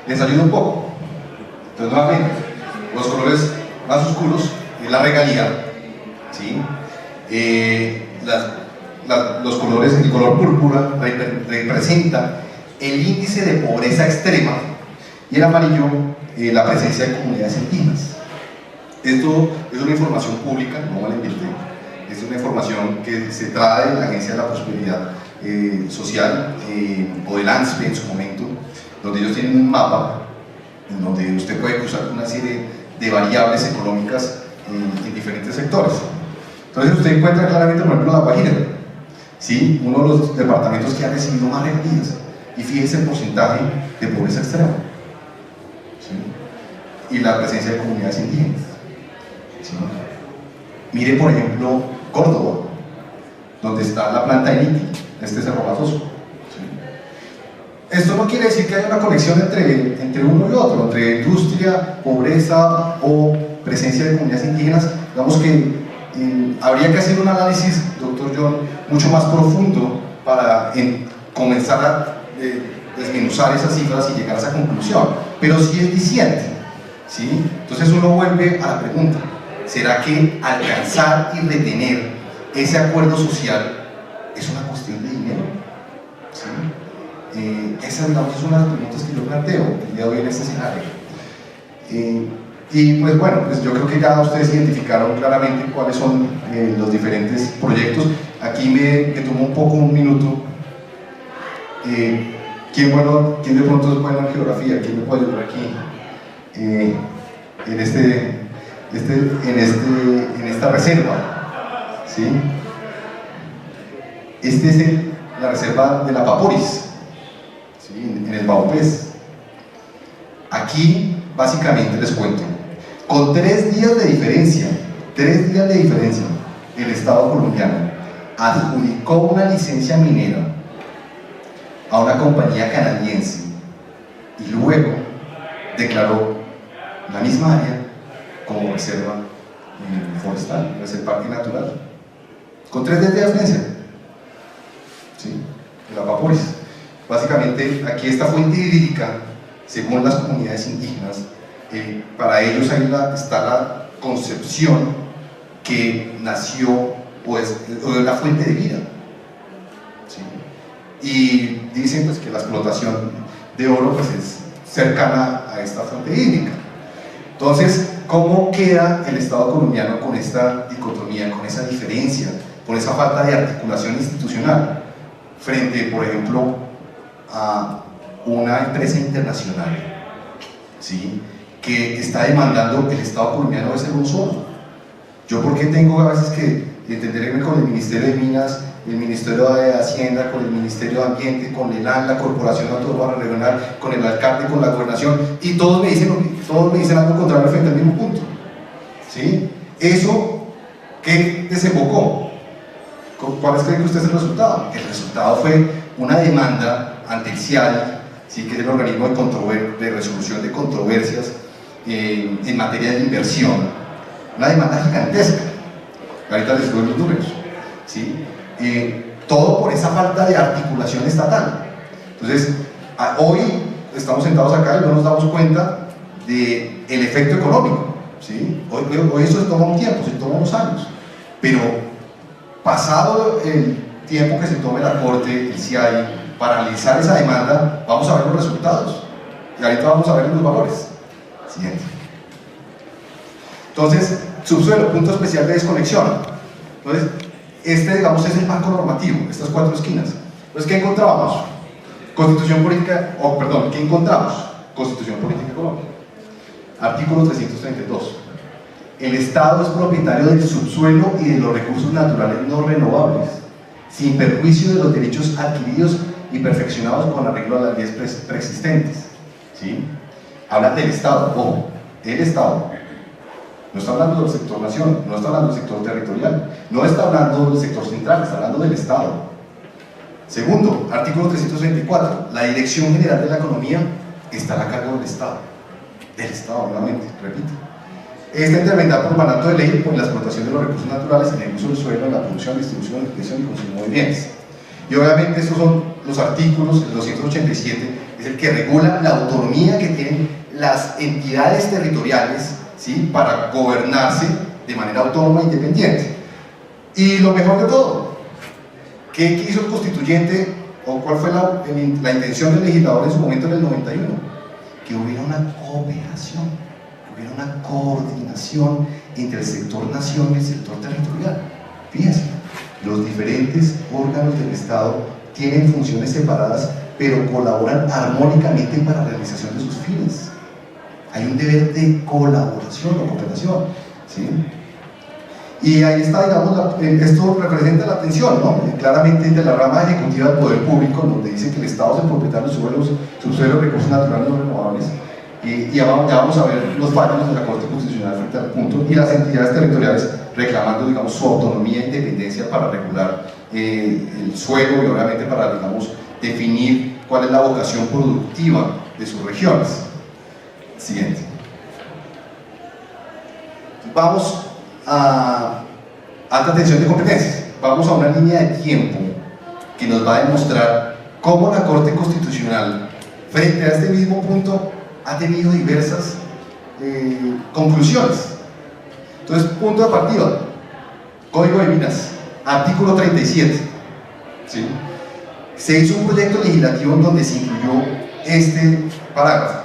Les ayuda un poco. Entonces, nuevamente, los colores más oscuros es la regalía, ¿sí? Los colores, el color púrpura representa el índice de pobreza extrema y el amarillo la presencia de comunidades indígenas. Esto es una información pública, no me la inventé, es una información que se trae de la Agencia de la Prosperidad Social o del ANSPE en su momento, donde ellos tienen un mapa en donde usted puede cruzar una serie de variables económicas en diferentes sectores. Entonces usted encuentra claramente, por ejemplo, La Guajira, ¿sí? Uno de los departamentos que ha recibido más regalías, y fíjese el porcentaje de pobreza extrema, ¿sí? Y la presencia de comunidades indígenas, ¿sí? Mire, por ejemplo, Córdoba, donde está la planta de litio, este Cerro Matoso. Esto no quiere decir que haya una conexión entre uno y otro, entre industria, pobreza o presencia de comunidades indígenas. Digamos que habría que hacer un análisis, doctor John, mucho más profundo para comenzar a desmenuzar esas cifras y llegar a esa conclusión, pero sí es diciente, ¿sí? Entonces uno vuelve a la pregunta, ¿será que alcanzar y retener ese acuerdo social es una cuestión de dinero? ¿Sí? Esa, digamos, es una de las preguntas que yo planteo el día de hoy en este escenario. Y pues bueno, pues yo creo que ya ustedes identificaron claramente cuáles son los diferentes proyectos. Aquí me tomo un minuto. ¿Quién de pronto es bueno en geografía? ¿Quién me puede ayudar aquí? En esta reserva, ¿sí? Esta es la reserva de la Paporis, ¿sí? En el Baupés. Aquí, básicamente, les cuento, con 3 días de diferencia, el Estado colombiano adjudicó una licencia minera a una compañía canadiense y luego declaró la misma área como reserva forestal, reserva parque natural, con 3 días de diferencia, ¿sí? La Paporis. Básicamente, aquí esta fuente hídrica, según las comunidades indígenas, para ellos ahí está la concepción que nació, pues, de la fuente de vida, ¿sí? Y dicen pues que la explotación de oro pues es cercana a esta fuente hídrica. Entonces, ¿cómo queda el Estado colombiano con esta dicotomía, con esa diferencia, con esa falta de articulación institucional frente, por ejemplo, a una empresa internacional, ¿sí?, que está demandando el Estado colombiano debe ser un solo? Yo, ¿por qué tengo a veces que entenderme con el Ministerio de Minas, el Ministerio de Hacienda, con el Ministerio de Ambiente, con el ELAN, la Corporación Autónoma Regional, con el alcalde, con la gobernación, y todos me dicen algo contrario frente al mismo punto? ¿Sí? ¿Eso qué desembocó? ¿Cuál creen que usted es el resultado? El resultado fue una demanda ante el CIADI, ¿sí?, que es el organismo de resolución de controversias en materia de inversión, una demanda gigantesca. Ahorita les doy los números, ¿sí? Todo por esa falta de articulación estatal. Entonces, hoy estamos sentados acá y no nos damos cuenta del efecto económico, ¿sí? Hoy eso se toma un tiempo, se toma unos años, pero pasado el tiempo que se tome la Corte, el CIAI, para analizar esa demanda, vamos a ver los resultados y ahorita vamos a ver los valores. Siguiente. Entonces, subsuelo, punto especial de desconexión. Entonces, digamos, es el marco normativo, estas 4 esquinas. Entonces, ¿qué encontrábamos? Constitución política, ¿qué encontramos? Constitución política económica. Artículo 332. El Estado es propietario del subsuelo y de los recursos naturales no renovables, sin perjuicio de los derechos adquiridos y perfeccionados con arreglo a las leyes preexistentes, ¿sí? Habla del Estado, ojo, el Estado, No está hablando del sector nación, no está hablando del sector territorial, no está hablando del sector central, está hablando del Estado. Segundo, artículo 324, la Dirección General de la Economía estará a cargo del Estado, nuevamente, repito. Está intervenida por mandato de ley por la explotación de los recursos naturales en el uso del suelo, la producción, distribución, expresión y consumo de bienes. Y obviamente estos son los artículos, el 287 es el que regula la autonomía que tienen las entidades territoriales, ¿sí?, para gobernarse de manera autónoma e independiente. Y lo mejor de todo, ¿qué hizo el constituyente o cuál fue la intención del legislador en su momento en el 91? Que hubiera una cooperación, que hubiera una coordinación entre el sector nación y el sector territorial. Fíjense, los diferentes órganos del Estado tienen funciones separadas, pero colaboran armónicamente para la realización de sus fines. Hay un deber de colaboración o cooperación, ¿sí? Y ahí está, digamos, esto representa la atención, ¿no? Claramente de la rama ejecutiva del poder público, donde dice que el Estado es el propietario de subsuelos, recursos naturales no renovables, y ya vamos a ver los fallos de la Corte Constitucional frente al punto, y las entidades territoriales reclamando, digamos, su autonomía e independencia para regular el suelo y obviamente para, digamos, definir cuál es la vocación productiva de sus regiones. Siguiente. Vamos a alta tensión de competencias. Vamos a una línea de tiempo que nos va a demostrar cómo la Corte Constitucional, frente a este mismo punto, ha tenido diversas conclusiones. Entonces, punto de partida, Código de Minas, artículo 37, ¿sí? Se hizo un proyecto legislativo en donde se incluyó este parágrafo.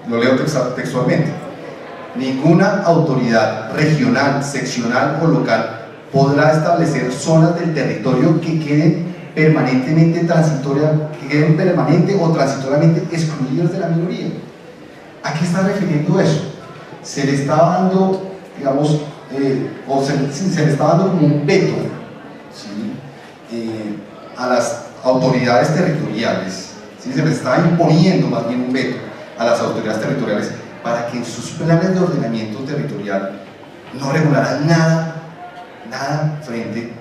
Lo leo textualmente: ninguna autoridad regional, seccional o local podrá establecer zonas del territorio que queden permanente o transitoriamente excluidas de la minoría. ¿A qué está refiriendo eso? Se le está dando, digamos, se le está dando como un veto, ¿sí?, a las autoridades territoriales, ¿sí? Se le está imponiendo más bien un veto a las autoridades territoriales para que en sus planes de ordenamiento territorial no regularan nada frente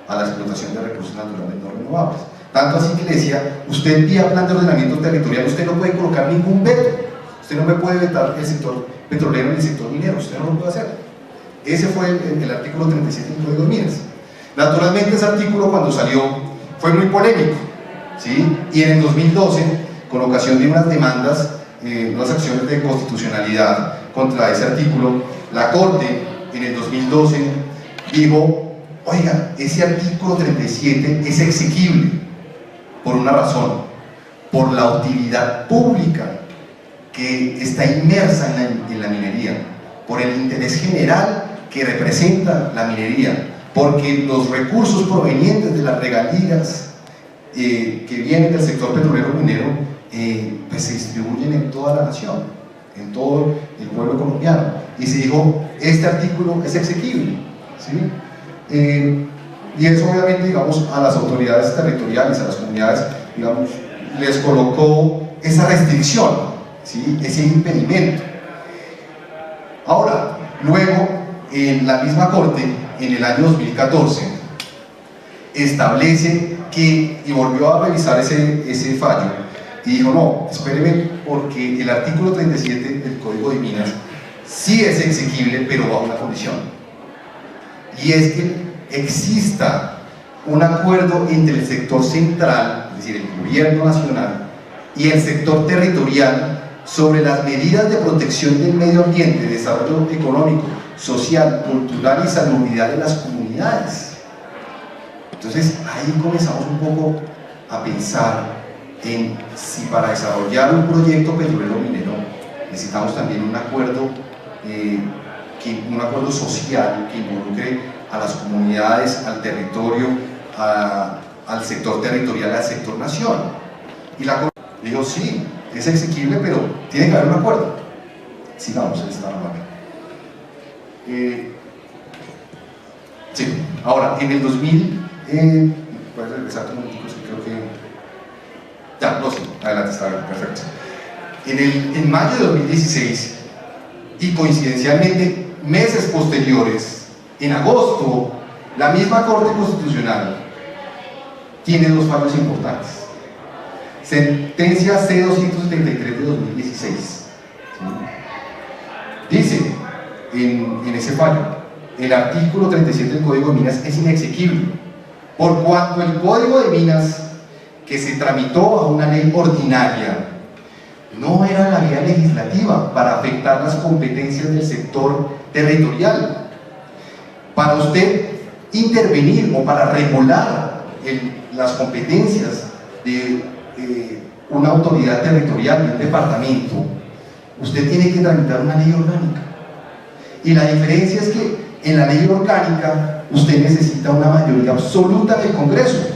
a la explotación de recursos naturales no renovables. Tanto así que le decía, usted vía plan de ordenamiento territorial, usted no puede colocar ningún veto, usted no me puede vetar el sector petrolero ni el sector minero, usted no lo puede hacer. Ese fue el artículo 37 del Código de Minas. Naturalmente ese artículo cuando salió fue muy polémico, ¿sí? Y en el 2012, con ocasión de unas demandas, unas acciones de constitucionalidad contra ese artículo, la Corte en el 2012 dijo: oiga, ese artículo 37 es exequible por una razón, por la utilidad pública que está inmersa en la minería, por el interés general que representa la minería, porque los recursos provenientes de las regalías que vienen del sector petrolero minero pues se distribuyen en toda la nación, en todo el pueblo colombiano, y se dijo: este artículo es exequible, ¿sí? Y eso obviamente, digamos, a las autoridades territoriales, a las comunidades, digamos, les colocó esa restricción, ¿sí?, ese impedimento. Ahora, luego, en la misma Corte, en el año 2014, establece que, y volvió a revisar ese fallo, y dijo: no, espéreme, porque el artículo 37 del Código de Minas sí es exequible, pero bajo una condición, y es que exista un acuerdo entre el sector central, es decir, el gobierno nacional, y el sector territorial sobre las medidas de protección del medio ambiente, desarrollo económico, social, cultural y salubridad de las comunidades. Entonces ahí comenzamos un poco a pensar en si para desarrollar un proyecto petrolero minero necesitamos también un acuerdo social que involucre a las comunidades, al territorio, al sector territorial, al sector nación. Y la Corte dijo: sí, es exequible, pero tiene que haber un acuerdo. Sigamos en esta norma. Sí, ahora, en el 2000, ¿puedes regresar un momento? Creo que... ya, no sé, adelante, está bien, perfecto. En mayo de 2016, Y coincidencialmente, meses posteriores, en agosto, la misma Corte Constitucional tiene dos fallos importantes. Sentencia C-273 de 2016. ¿Sí? Dice en ese fallo, el artículo 37 del Código de Minas es inexequible, por cuanto el Código de Minas, que se tramitó bajo una ley ordinaria, no era la vía legislativa para afectar las competencias del sector territorial. Para usted intervenir o para regular las competencias de una autoridad territorial, de un departamento, usted tiene que tramitar una ley orgánica. Y la diferencia es que en la ley orgánica usted necesita una mayoría absoluta del Congreso.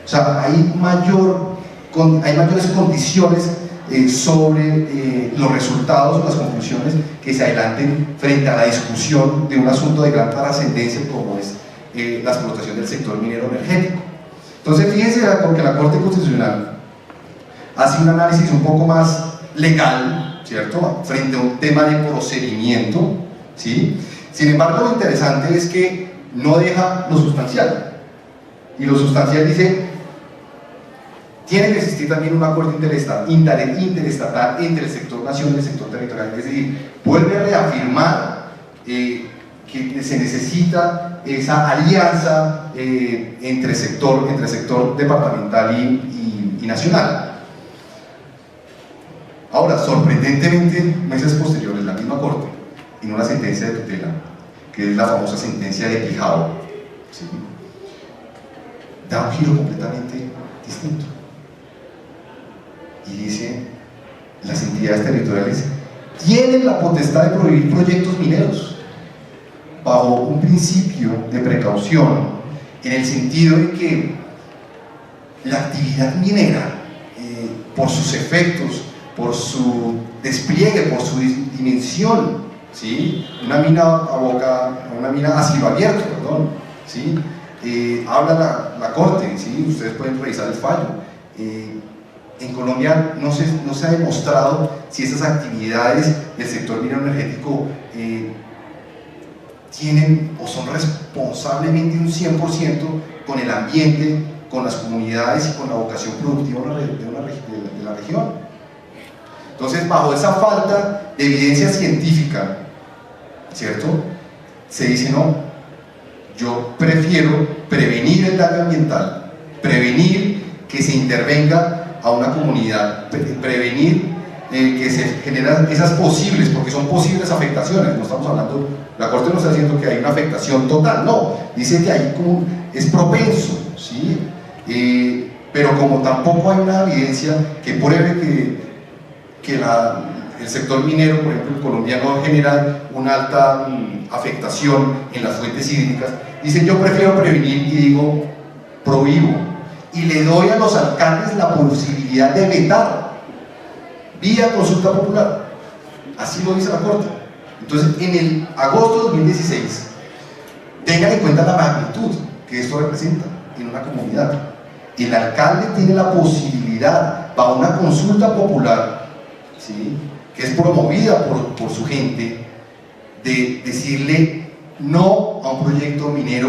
O sea, hay mayores condiciones sobre los resultados o las conclusiones que se adelanten frente a la discusión de un asunto de gran trascendencia como es la explotación del sector minero energético. Entonces fíjense, porque la Corte Constitucional hace un análisis un poco más legal, ¿cierto?, frente a un tema de procedimiento, ¿sí? Sin embargo, lo interesante es que no deja lo sustancial, y lo sustancial dice: tiene que existir también un acuerdo interestatal entre el sector nacional y el sector territorial. Es decir, vuelve a reafirmar que se necesita esa alianza entre sector departamental y nacional. Ahora, sorprendentemente, meses posteriores, la misma Corte, en una sentencia de tutela, que es la famosa sentencia de Quijao, ¿sí?, da un giro completamente distinto. Y dice: las entidades territoriales tienen la potestad de prohibir proyectos mineros bajo un principio de precaución, en el sentido de que la actividad minera, por sus efectos, por su despliegue, por su dimensión, ¿sí?, una mina a cielo abierto, perdón, ¿sí?, habla la Corte, ¿sí?, ustedes pueden revisar el fallo. En Colombia no se ha demostrado si esas actividades del sector minero energético tienen o son responsablemente un 100% con el ambiente, con las comunidades y con la vocación productiva de la región. Entonces, bajo esa falta de evidencia científica, ¿cierto?, se dice: no, yo prefiero prevenir el daño ambiental, prevenir que se intervenga a una comunidad, prevenir que se generan esas posibles, porque son posibles afectaciones. No estamos hablando, la Corte no está diciendo que hay una afectación total, no, dice que hay es propenso, ¿sí? Pero como tampoco hay una evidencia que pruebe que el sector minero, por ejemplo, el colombiano, genera una alta afectación en las fuentes hídricas, dice: yo prefiero prevenir, y digo, prohíbo, y le doy a los alcaldes la posibilidad de vetar vía consulta popular. Así lo dice la Corte. Entonces, en el agosto de 2016, tengan en cuenta la magnitud que esto representa en una comunidad. El alcalde tiene la posibilidad, bajo una consulta popular, ¿sí?, que es promovida por su gente, de decirle no a un proyecto minero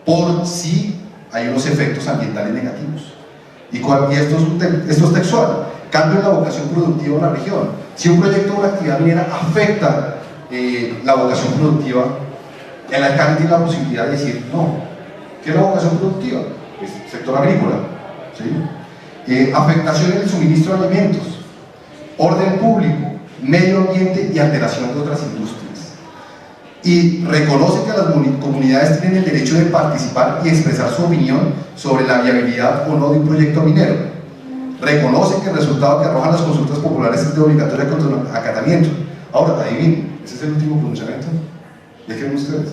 por si hay unos efectos ambientales negativos. Y esto es textual: cambio en la vocación productiva de una región. Si un proyecto o una actividad minera afecta la vocación productiva, el alcalde tiene la posibilidad de decir: no. ¿Qué es la vocación productiva? Es sector agrícola, ¿sí? Afectación en el suministro de alimentos, orden público, medio ambiente y alteración de otras industrias. Y reconoce que las comunidades tienen el derecho de participar y expresar su opinión sobre la viabilidad o no de un proyecto minero. Reconoce que el resultado que arrojan las consultas populares es de obligatorio acatamiento. Ahora, adivinen, ¿ese es el último pronunciamiento? ¿Ya creen ustedes?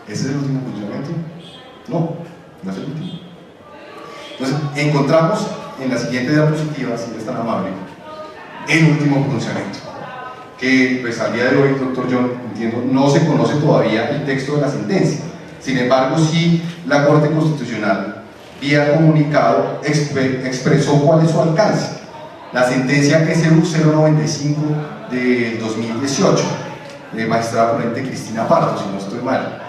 ¿Ese es el último pronunciamiento? No, no es el último. Entonces, encontramos en la siguiente diapositiva, si es tan amable, el último pronunciamiento, que pues al día de hoy, doctor John, entiendo, no se conoce todavía el texto de la sentencia. Sin embargo, sí, la Corte Constitucional, vía comunicado, expresó cuál es su alcance. La sentencia es el 095 del 2018. magistrada ponente Cristina Pardo, si no estoy mal.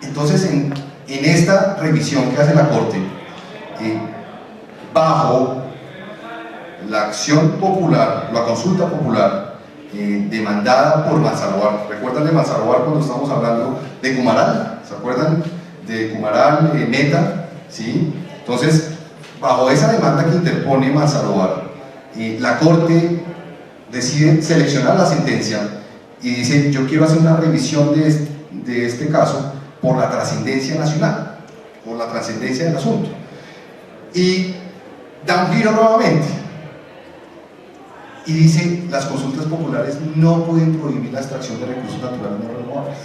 Entonces, en esta revisión que hace la Corte, bajo la acción popular, la consulta popular, demandada por Manzanovar. ¿Recuerdan de Manzanovar cuando estamos hablando de Cumaral? ¿Se acuerdan de Cumaral, Meta? ¿Sí? Entonces, bajo esa demanda que interpone Manzanovar, la Corte decide seleccionar la sentencia y dice: yo quiero hacer una revisión de este caso por la trascendencia nacional, por la trascendencia del asunto, y da un giro nuevamente y dice: las consultas populares no pueden prohibir la extracción de recursos naturales no renovables.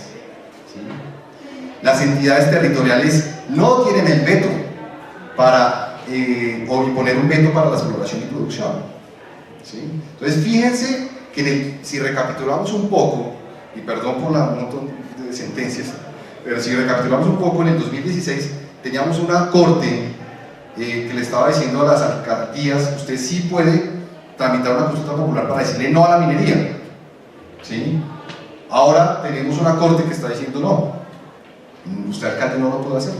¿Sí? Las entidades territoriales no tienen el veto para o imponer un veto para la exploración y producción. ¿Sí? Entonces, fíjense que si recapitulamos un poco, y perdón por un montón de sentencias, pero si recapitulamos un poco, en el 2016 teníamos una Corte que le estaba diciendo a las alcaldías: usted sí puede tramitar una consulta popular para decirle no a la minería. ¿Sí? Ahora tenemos una Corte que está diciendo no, usted alcalde no lo puede hacer.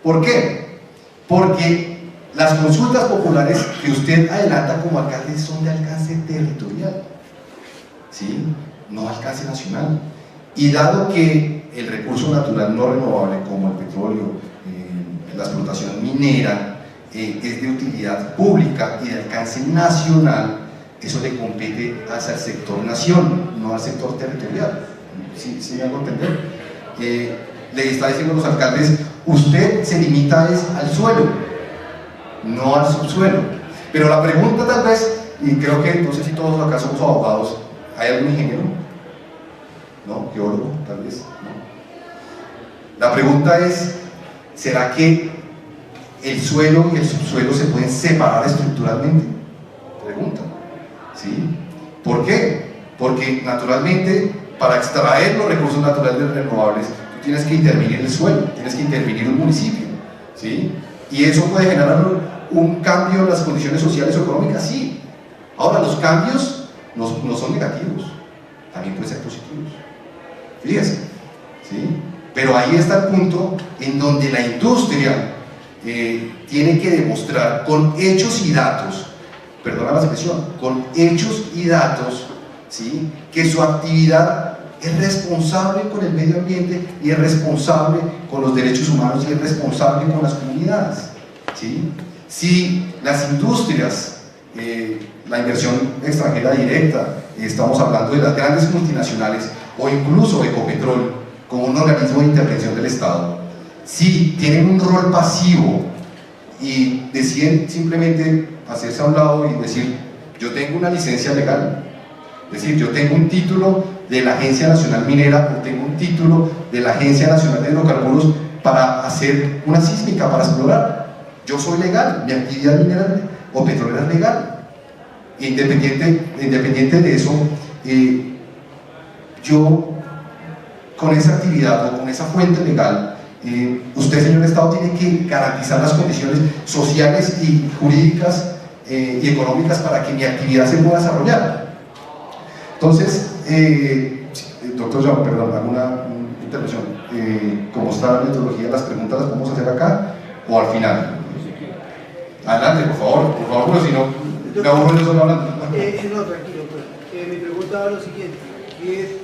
¿Por qué? Porque las consultas populares que usted adelanta como alcalde son de alcance territorial, ¿sí? No alcance nacional. Y dado que el recurso natural no renovable, como el petróleo, la explotación minera, es de utilidad pública y de alcance nacional, eso le compete hacia el sector nación, no al sector territorial. ¿Sí me hago entender? Le está diciendo a los alcaldes: usted se limita al suelo, no al subsuelo. Pero la pregunta, tal vez, y creo que no sé si todos acá somos abogados, ¿hay algún ingeniero? ¿No? ¿Geólogo? Tal vez, ¿no? La pregunta es: ¿será que el suelo y el subsuelo se pueden separar estructuralmente? Pregunta. ¿Sí? ¿Por qué? Porque naturalmente, para extraer los recursos naturales renovables, tú tienes que intervenir el suelo, tienes que intervenir un municipio. ¿Sí? Y eso puede generar un cambio en las condiciones sociales o económicas, sí. Ahora, los cambios no son negativos, también pueden ser positivos. Fíjense, ¿sí? Pero ahí está el punto en donde la industria tiene que demostrar con hechos y datos, perdona la expresión, con hechos y datos, ¿sí?, que su actividad es responsable con el medio ambiente y es responsable con los derechos humanos y es responsable con las comunidades. ¿Sí? Si las industrias, la inversión extranjera directa, estamos hablando de las grandes multinacionales o incluso Ecopetrol como un organismo de intervención del Estado, si tienen un rol pasivo y deciden simplemente hacerse a un lado y decir: yo tengo una licencia legal, es decir, yo tengo un título de la Agencia Nacional Minera o tengo un título de la Agencia Nacional de Hidrocarburos para hacer una sísmica, para explorar, yo soy legal, mi actividad minera o petrolera es legal. Independiente de eso, yo con esa actividad o con esa fuente legal, usted, señor Estado, tiene que garantizar las condiciones sociales y jurídicas y económicas para que mi actividad se pueda desarrollar. Entonces, doctor Joan, perdón, hago una intervención. ¿Cómo está la metodología? ¿Las preguntas las podemos hacer acá o al final? Adelante, por favor, porque si no, me aburro yo solo hablando. No, tranquilo, pues. Mi pregunta es lo siguiente: ¿qué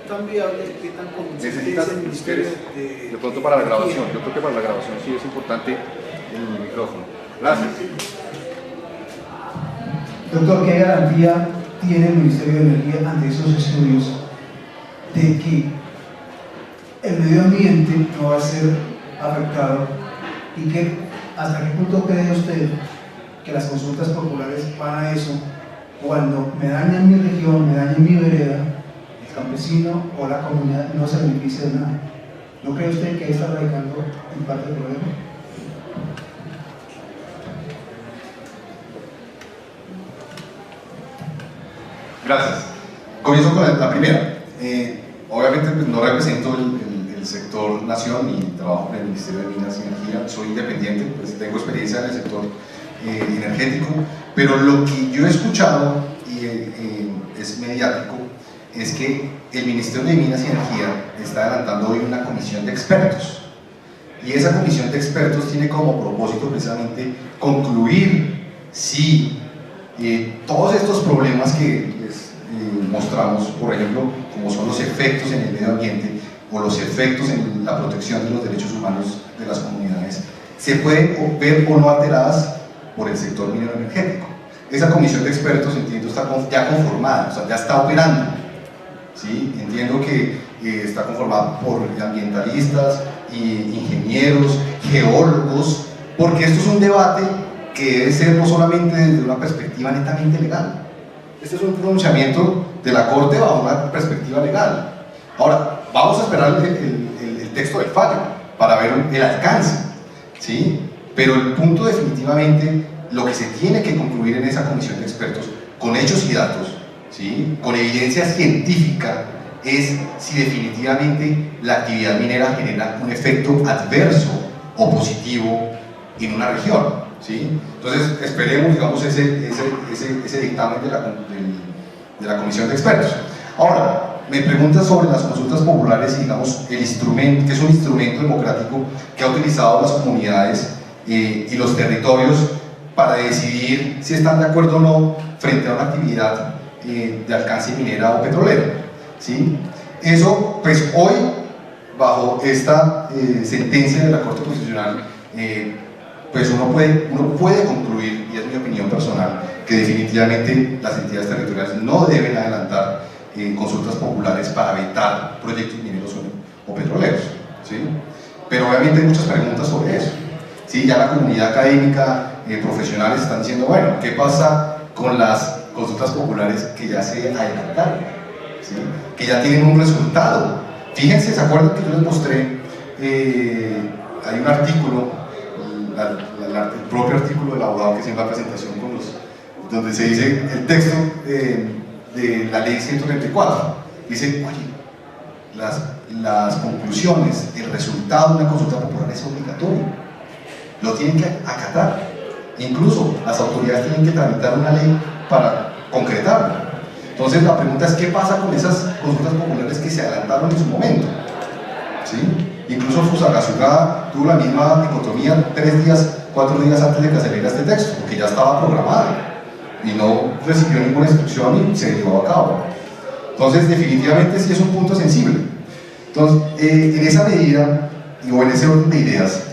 tan viable, qué tan convincente es el Ministerio de pronto para la grabación? Yo creo que para la grabación sí es importante el micrófono. Gracias. Doctor, ¿qué garantía tiene el Ministerio de Energía ante esos estudios de que el medio ambiente no va a ser afectado y que hasta qué punto cree usted que las consultas populares van a eso cuando me dañan mi región, me dañan mi vereda, el campesino o la comunidad no se beneficia de nada? ¿No cree usted que ahí está radicando en parte del problema? Gracias. Comienzo con la primera. Obviamente pues, no represento el sector nación ni trabajo en el Ministerio de Minas y Energía, soy independiente, pues tengo experiencia en el sector energético, pero lo que yo he escuchado y es mediático es que el Ministerio de Minas y Energía está adelantando hoy una comisión de expertos, y esa comisión de expertos tiene como propósito precisamente concluir si todos estos problemas que les mostramos, por ejemplo, como son los efectos en el medio ambiente o los efectos en la protección de los derechos humanos de las comunidades, se pueden ver o no alteradas por el sector minero energético. Esa comisión de expertos, entiendo, está ya conformada, o sea, ya está operando, ¿sí? Entiendo que está conformada por ambientalistas, ingenieros, geólogos, porque esto es un debate que debe ser no solamente desde una perspectiva netamente legal. Este es un pronunciamiento de la Corte bajo una perspectiva legal. Ahora, vamos a esperar el texto del fallo para ver el alcance, ¿sí? Pero el punto definitivamente, lo que se tiene que concluir en esa comisión de expertos, con hechos y datos, ¿sí? Con evidencia científica, es si definitivamente la actividad minera genera un efecto adverso o positivo en una región, ¿sí? Entonces esperemos, digamos, ese dictamen de la comisión de expertos. Ahora, me preguntas sobre las consultas populares y, digamos, el instrumento, que es un instrumento democrático que ha utilizado las comunidades y los territorios para decidir si están de acuerdo o no frente a una actividad de alcance minera o petrolera, ¿sí? Eso, pues hoy, bajo esta sentencia de la Corte Constitucional, pues uno puede concluir, y es mi opinión personal, que definitivamente las entidades territoriales no deben adelantar consultas populares para vetar proyectos mineros o petroleros, ¿sí? Pero obviamente hay muchas preguntas sobre eso, ¿sí? Ya la comunidad académica, profesionales están diciendo, bueno, ¿qué pasa con las consultas populares que ya se adelantaron, ¿sí? Que ya tienen un resultado? Fíjense, ¿se acuerdan que yo les mostré? Hay un artículo, el propio artículo del abogado que hizo en la presentación donde se dice el texto de la ley 134, dice, oye, las conclusiones, el resultado de una consulta popular es obligatorio, lo tienen que acatar, incluso las autoridades tienen que tramitar una ley para concretarlo. Entonces la pregunta es, ¿qué pasa con esas consultas populares que se adelantaron en su momento? ¿Sí? Incluso Fusagasugá tuvo la misma dicotomía 3 días, 4 días antes de que saliera este texto, porque ya estaba programada y no recibió ninguna instrucción y se llevó a cabo. Entonces definitivamente sí es un punto sensible. Entonces en esa medida, o en ese orden de ideas,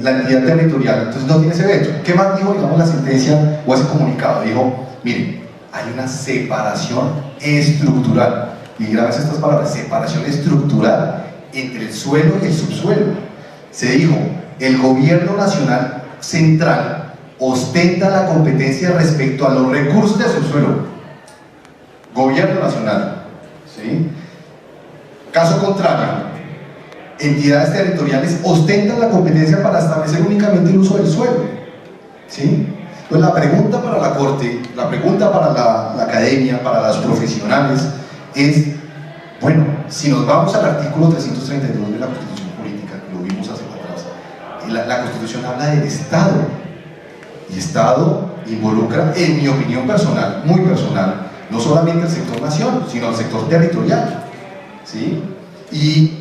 la entidad territorial entonces no tiene ese veto. ¿Qué más dijo, digamos, la sentencia o ese comunicado? Dijo, miren, hay una separación estructural, y graves estas palabras, separación estructural entre el suelo y el subsuelo. Se dijo, el gobierno nacional central ostenta la competencia respecto a los recursos del subsuelo. Gobierno nacional, ¿sí? Caso contrario, entidades territoriales ostentan la competencia para establecer únicamente el uso del suelo, ¿sí? Entonces la pregunta para la Corte, la pregunta para la academia, para los profesionales es, bueno, si nos vamos al artículo 332 de la Constitución Política, que lo vimos hace atrás, la Constitución habla del Estado, y Estado involucra, en mi opinión personal, muy personal, no solamente el sector nación, sino el sector territorial, ¿sí? Y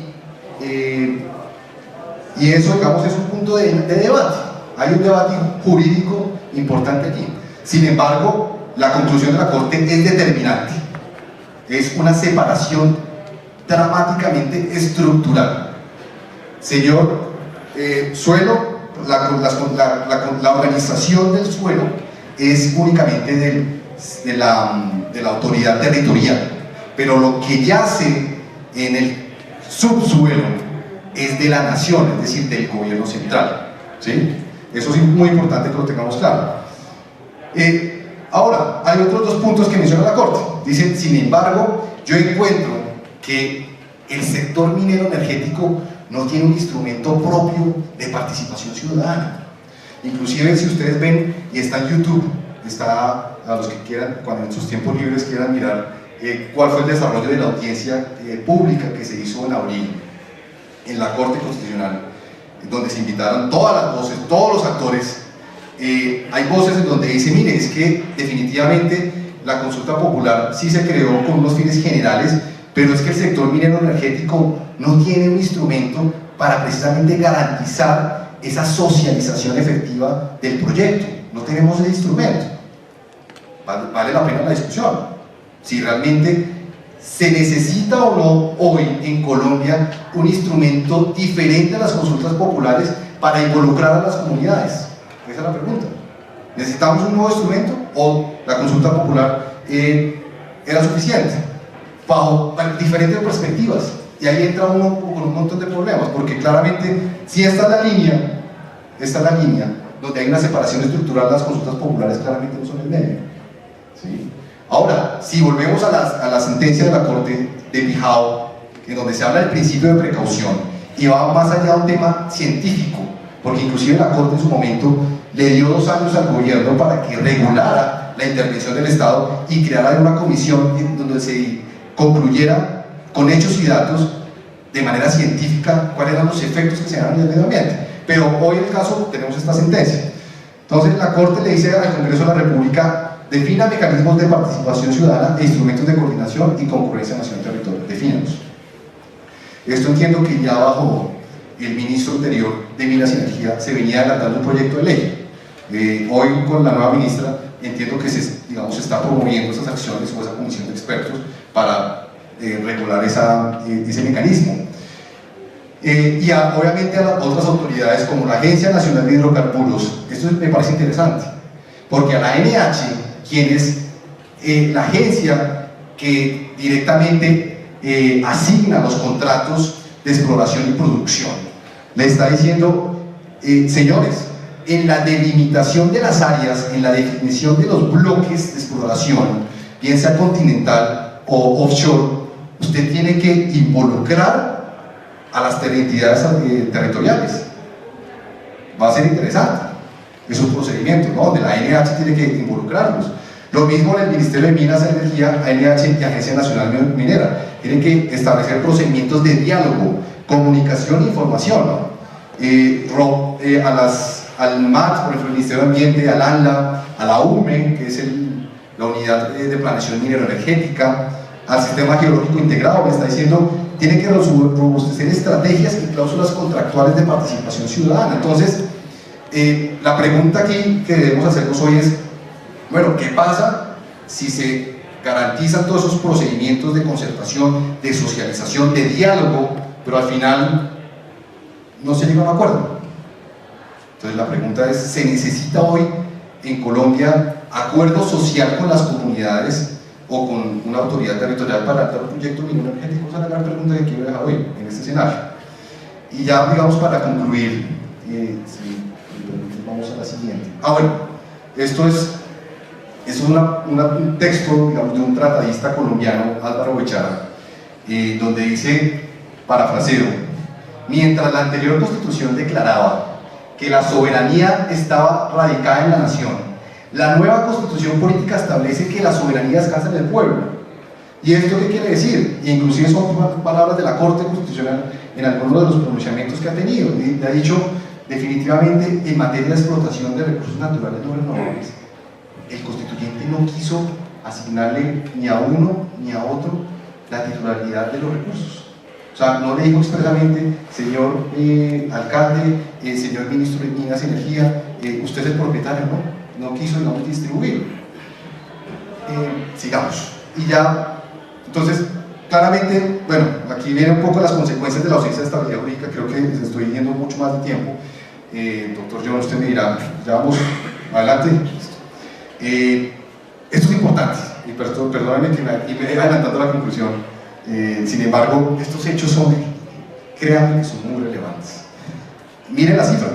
eso, digamos, es un punto de debate. Hay un debate jurídico importante aquí. Sin embargo, la conclusión de la Corte es determinante. Es una separación dramáticamente estructural. Señor, suelo, la organización del suelo es únicamente de la autoridad territorial, pero lo que yace en el subsuelo es de la nación, es decir, del gobierno central, ¿sí? Eso es muy importante que lo tengamos claro. Ahora, hay otros 2 puntos que menciona la Corte. Dice, sin embargo, yo encuentro que el sector minero energético no tiene un instrumento propio de participación ciudadana. Inclusive, si ustedes ven, y está en YouTube, está, a los que quieran, cuando en sus tiempos libres quieran mirar cuál fue el desarrollo de la audiencia pública que se hizo en abril en la Corte Constitucional, donde se invitaron todas las voces, todos los actores. Hay voces en donde dice, mire, es que definitivamente la consulta popular sí se creó con unos fines generales, pero es que el sector minero energético no tiene un instrumento para precisamente garantizar esa socialización efectiva del proyecto. No tenemos ese instrumento. Vale la pena la discusión. Si realmente se necesita o no hoy en Colombia un instrumento diferente a las consultas populares para involucrar a las comunidades. Esa es la pregunta. ¿Necesitamos un nuevo instrumento o la consulta popular era suficiente? Bajo diferentes perspectivas. Y ahí entra uno con un montón de problemas, porque claramente, si esta es la línea donde hay una separación estructural, las consultas populares claramente no son el medio. ¿Sí? Ahora, si volvemos a la sentencia de la Corte de Bijao, en donde se habla del principio de precaución y va más allá de un tema científico, porque inclusive la Corte en su momento le dio 2 años al gobierno para que regulara la intervención del Estado y creara una comisión donde se concluyera con hechos y datos de manera científica cuáles eran los efectos que se dan en el medio ambiente. Pero hoy en el caso tenemos esta sentencia. Entonces la Corte le dice al Congreso de la República: defina mecanismos de participación ciudadana e instrumentos de coordinación y concurrencia nación-territorio. Defínalos. Esto entiendo que ya bajo el ministro anterior de Minas y Energía se venía adelantando un proyecto de ley. Hoy con la nueva ministra entiendo que se está promoviendo esas acciones o esa comisión de expertos para regular ese mecanismo. Y obviamente a las otras autoridades como la Agencia Nacional de Hidrocarburos. Esto me parece interesante, porque a la ANH, quien es la agencia que directamente asigna los contratos de exploración y producción, le está diciendo: señores, en la delimitación de las áreas, en la definición de los bloques de exploración, bien sea continental o offshore, usted tiene que involucrar a las entidades territoriales. Va a ser interesante. Es un procedimiento, ¿no?, donde la ANH tiene que involucrarlos. Lo mismo en el Ministerio de Minas y Energía, ANH y Agencia Nacional Minera. Tienen que establecer procedimientos de diálogo, comunicación e información, ¿no? Al MAT, por ejemplo, el Ministerio de Ambiente, al ANLA, a la UME, que es la Unidad de Planeación Minero-Energética, al Sistema Geológico Integrado, me está diciendo: tiene que robustecer estrategias y cláusulas contractuales de participación ciudadana. Entonces, la pregunta aquí que debemos hacernos hoy es: bueno, ¿qué pasa si se garantizan todos esos procedimientos de concertación, de socialización, de diálogo, pero al final no se llega a un acuerdo? Entonces la pregunta es: ¿se necesita hoy en Colombia acuerdo social con las comunidades o con una autoridad territorial para adaptar un proyecto minero energético? Esa es la gran pregunta que quiero dejar hoy en este escenario. Y ya, digamos, para concluir, vamos a la siguiente. Bueno, esto es un texto, digamos, de un tratadista colombiano, Álvaro Bechara, donde dice, parafraseo: mientras la anterior constitución declaraba que la soberanía estaba radicada en la nación, la nueva constitución política establece que la soberanía descansa en el pueblo. ¿Y esto qué quiere decir? Inclusive son palabras de la Corte Constitucional en algunos de los pronunciamientos que ha tenido. Y ha dicho definitivamente, en materia de explotación de recursos naturales no renovables, el constituyente no quiso asignarle ni a uno ni a otro la titularidad de los recursos. O sea, no le dijo expresamente: señor alcalde, señor ministro de Minas y Energía, usted es el propietario. No quiso, digamos, distribuir. Sigamos. Y ya, entonces, claramente, bueno, aquí vienen un poco las consecuencias de la ausencia de estabilidad jurídica. Creo que les estoy yendo mucho más de tiempo. Doctor John, usted me dirá, ya vamos adelante. Esto es importante, y perdónenme que me voy adelantando a la conclusión. Sin embargo, estos hechos créanme que son muy relevantes. Miren la cifra.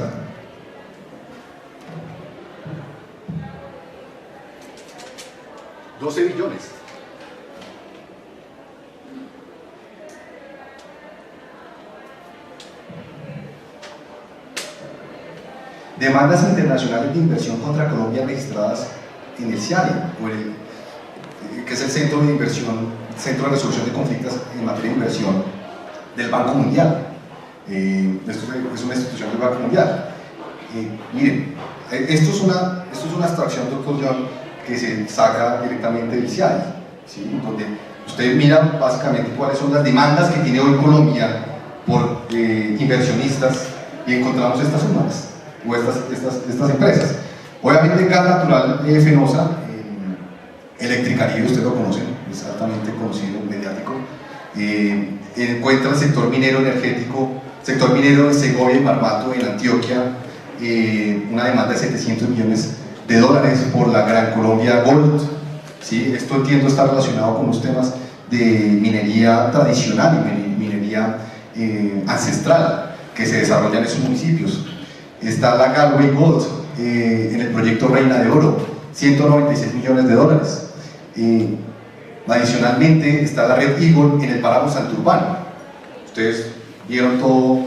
$12 billones. Demandas internacionales de inversión contra Colombia registradas en el CIARI, que es el Centro de Resolución de Conflictos en materia de inversión del Banco Mundial. Esto es una institución del Banco Mundial. Miren, esto es una abstracción, doctor John, que se saca directamente del CIADI, ¿sí? Donde ustedes miran básicamente cuáles son las demandas que tiene hoy Colombia por inversionistas y encontramos estas sumas o estas empresas. Obviamente Gas Natural Fenosa, Electricaribe, ustedes lo conocen, es altamente conocido, mediático, encuentra el sector minero energético, sector minero de Segovia y Marmato en Antioquia, una demanda de 700 millones de dólares por la Gran Colombia Gold, ¿sí? Esto entiendo está relacionado con los temas de minería tradicional y minería ancestral que se desarrolla en esos municipios. Está la Galway Gold en el proyecto Reina de Oro, 196 millones de dólares. Adicionalmente está la Red Eagle en el páramo Santurbano. Ustedes vieron todo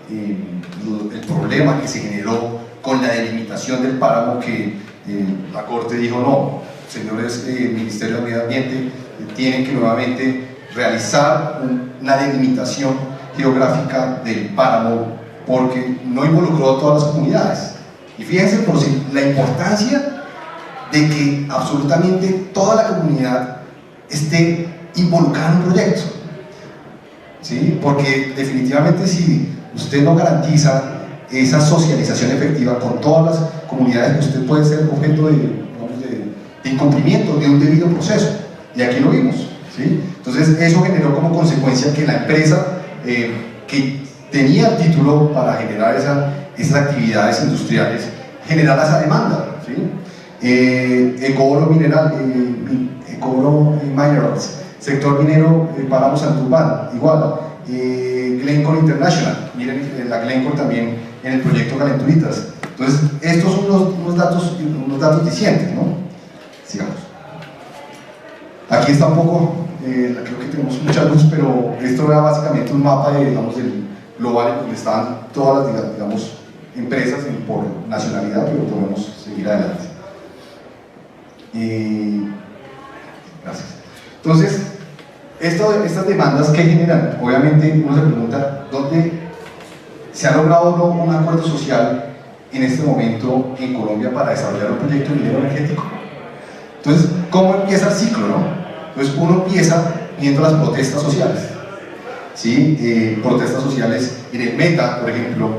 el problema que se generó con la delimitación del páramo, que la Corte dijo no, señores Ministerio de Medio Ambiente, tienen que nuevamente realizar una delimitación geográfica del páramo porque no involucró a todas las comunidades. Y fíjense por si la importancia de que absolutamente toda la comunidad esté involucrada en un proyecto, ¿sí? Porque definitivamente si usted no garantiza esa socialización efectiva con todas las comunidades, usted puede ser objeto de incumplimiento de un debido proceso, y aquí lo vimos, ¿sí? Entonces eso generó como consecuencia que la empresa que tenía el título para generar esas actividades industriales generara esa demanda, ¿sí? Ecoro Minerals, sector minero, páramo Santurbán, igual. Glencore International, miren la Glencore también en el proyecto Calenturitas. Entonces estos son unos datos dicientes, ¿no? Sigamos. Aquí está un poco, creo que tenemos mucha luz, pero esto era básicamente un mapa de, digamos, del global donde estaban todas las, digamos, empresas por nacionalidad, pero podemos seguir adelante. Gracias. Entonces, estas demandas que generan, obviamente uno se pregunta ¿dónde se ha logrado o no un acuerdo social en este momento en Colombia para desarrollar un proyecto minero energético? Entonces, ¿cómo empieza el ciclo, no? Entonces, uno empieza viendo las protestas sociales, ¿sí? Protestas sociales en el Meta, por ejemplo,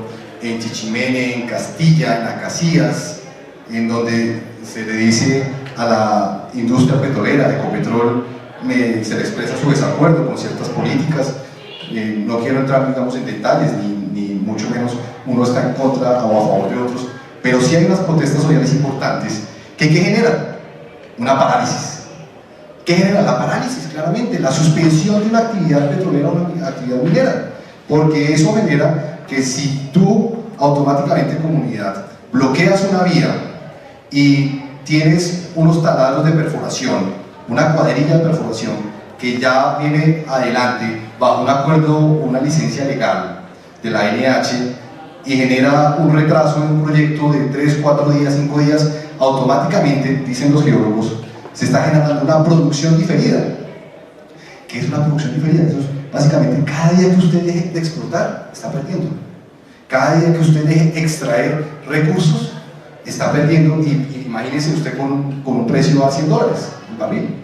en Chichimene, en Castilla, en Acacías, en donde se le dice a la industria petrolera, Ecopetrol, se le expresa su desacuerdo con ciertas políticas. No quiero entrar, digamos, en detalles, ni mucho menos uno está en contra o a favor de otros, pero sí hay unas protestas sociales importantes que generan una parálisis. ¿Qué genera la parálisis? Claramente, la suspensión de una actividad petrolera o una actividad minera, porque eso genera que si tú automáticamente, comunidad, bloqueas una vía y tienes unos taladros de perforación, una cuadrilla de perforación que ya viene adelante bajo un acuerdo, una licencia legal de la ANH, y genera un retraso en un proyecto de 3, 4 días, 5 días, automáticamente, dicen los geólogos, se está generando una producción diferida. ¿Qué es una producción diferida? Eso es básicamente cada día que usted deje de explotar, está perdiendo. Cada día que usted deje extraer recursos, está perdiendo, y imagínese usted con un precio a $100 el barril.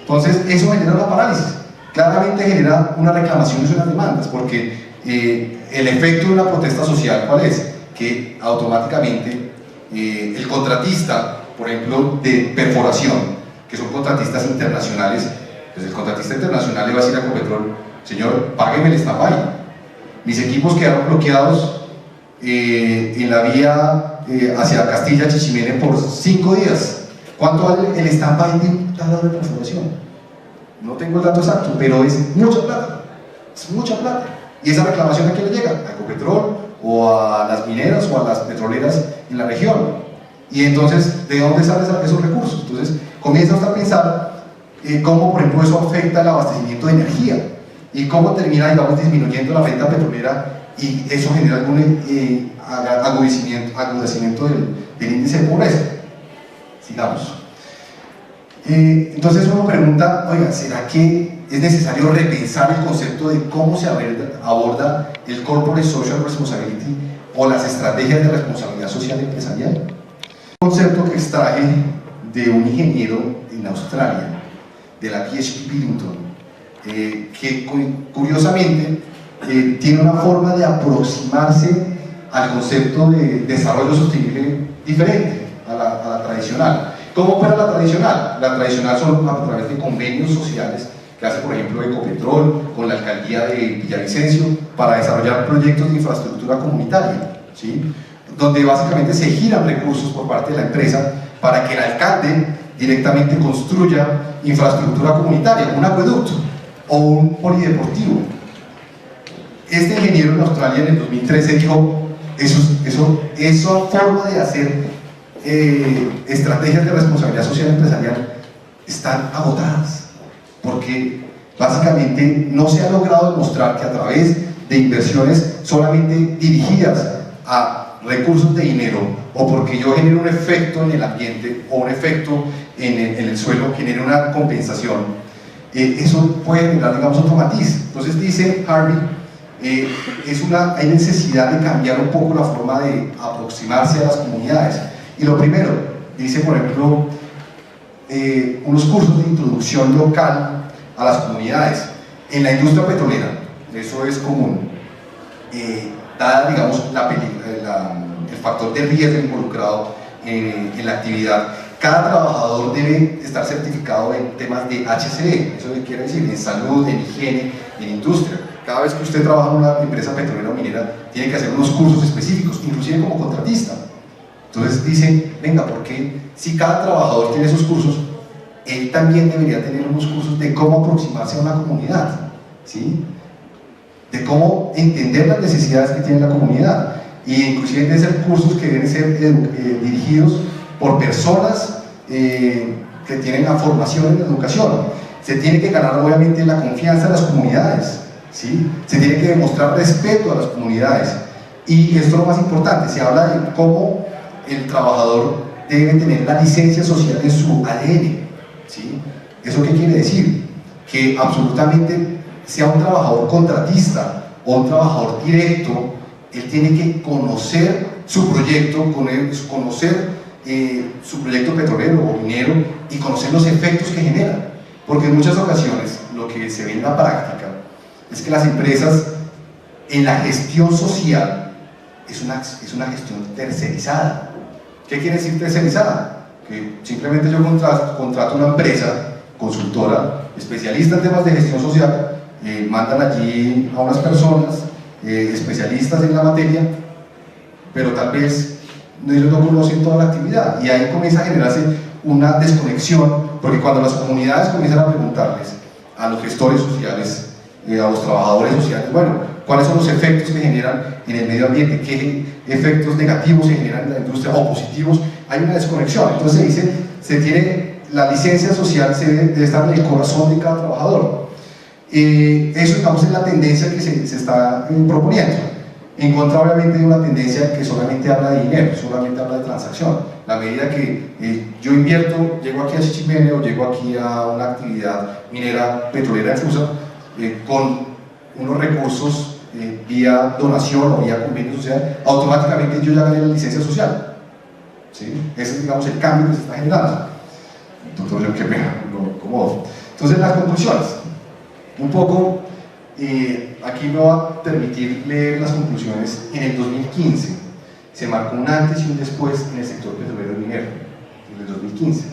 Entonces eso genera una parálisis, claramente genera una reclamación y unas demandas, porque el efecto de una protesta social, ¿cuál es? Que automáticamente el contratista, por ejemplo, de perforación, que son contratistas internacionales, pues el contratista internacional le va a decir a Ecopetrol: señor, págueme el stand-by, mis equipos quedaron bloqueados en la vía hacia Castilla, Chichimene por 5 días. ¿Cuánto vale el stand-by de un taladro de perforación? No tengo el dato exacto, pero es mucha plata. Es mucha plata. ¿Y esa reclamación a quién le llega? A Ecopetrol o a las mineras o a las petroleras en la región. Y entonces, ¿de dónde salen esos recursos? Entonces, comienza usted a pensar cómo, por ejemplo, eso afecta el abastecimiento de energía y cómo termina, digamos, disminuyendo la renta petrolera, y eso genera algún agudecimiento del índice de pobreza. Sigamos. Entonces uno pregunta, oiga, ¿será que es necesario repensar el concepto de cómo se aborda el Corporate Social Responsibility o las estrategias de responsabilidad social empresarial? Un concepto que extraje de un ingeniero en Australia, de la PhD Billington, que curiosamente tiene una forma de aproximarse al concepto de desarrollo sostenible diferente a la tradicional. ¿Cómo opera la tradicional? La tradicional son a través de convenios sociales que hace, por ejemplo, Ecopetrol con la alcaldía de Villavicencio para desarrollar proyectos de infraestructura comunitaria, ¿sí? Donde básicamente se giran recursos por parte de la empresa para que el alcalde directamente construya infraestructura comunitaria, un acueducto o un polideportivo. Este ingeniero en Australia en el 2013 dijo, esa forma de hacer estrategias de responsabilidad social empresarial están agotadas, porque básicamente no se ha logrado demostrar que a través de inversiones solamente dirigidas a recursos de dinero, o porque yo genero un efecto en el ambiente o un efecto en el suelo, genere una compensación, eso puede generar, digamos, otro matiz. Entonces dice Harvey, hay necesidad de cambiar un poco la forma de aproximarse a las comunidades. Y lo primero, dice, por ejemplo, unos cursos de introducción local a las comunidades. En la industria petrolera, eso es común, dada, digamos, el factor de riesgo involucrado en la actividad. Cada trabajador debe estar certificado en temas de HSE, eso quiere decir en salud, en higiene, en industria. Cada vez que usted trabaja en una empresa petrolera o minera, tiene que hacer unos cursos específicos, inclusive como contratista. Entonces dicen, venga, ¿por qué si cada trabajador tiene esos cursos, él también debería tener unos cursos de cómo aproximarse a una comunidad, ¿sí? De cómo entender las necesidades que tiene la comunidad, y inclusive deben ser cursos que deben ser dirigidos por personas que tienen la formación en la educación. Se tiene que ganar obviamente la confianza de las comunidades, ¿sí? Se tiene que demostrar respeto a las comunidades, y esto es lo más importante, se habla de cómo el trabajador debe tener la licencia social en su ADN, ¿sí? ¿Eso qué quiere decir? Que absolutamente sea un trabajador contratista o un trabajador directo, él tiene que conocer su proyecto, conocer su proyecto petrolero o minero, y conocer los efectos que genera, porque en muchas ocasiones lo que se ve en la práctica es que las empresas en la gestión social es una gestión tercerizada. ¿Qué quiere decir tercerizada? Que simplemente yo contrato una empresa consultora especialista en temas de gestión social, mandan allí a unas personas especialistas en la materia, pero tal vez ellos no conocen toda la actividad, y ahí comienza a generarse una desconexión, porque cuando las comunidades comienzan a preguntarles a los gestores sociales, a los trabajadores sociales, bueno, ¿cuáles son los efectos que generan en el medio ambiente? ¿Qué efectos negativos se generan en la industria o positivos? Hay una desconexión. Entonces se dice, se tiene la licencia social, debe estar en el corazón de cada trabajador. Eso, digamos, es la tendencia que se está proponiendo. En contra, obviamente, de una tendencia que solamente habla de dinero, solamente habla de transacción. La medida que yo invierto, llego aquí a Chichimene o llego aquí a una actividad minera, petrolera en Fusa, con unos recursos vía donación o vía convenio social, automáticamente yo ya gané la licencia social, ¿sí? Ese es, digamos, el cambio que se está generando. Doctor, qué pena, lo acomodo. Entonces, las conclusiones. Un poco, aquí me va a permitir leer las conclusiones. En el 2015 se marcó un antes y un después en el sector petrolero y minero. En el 2015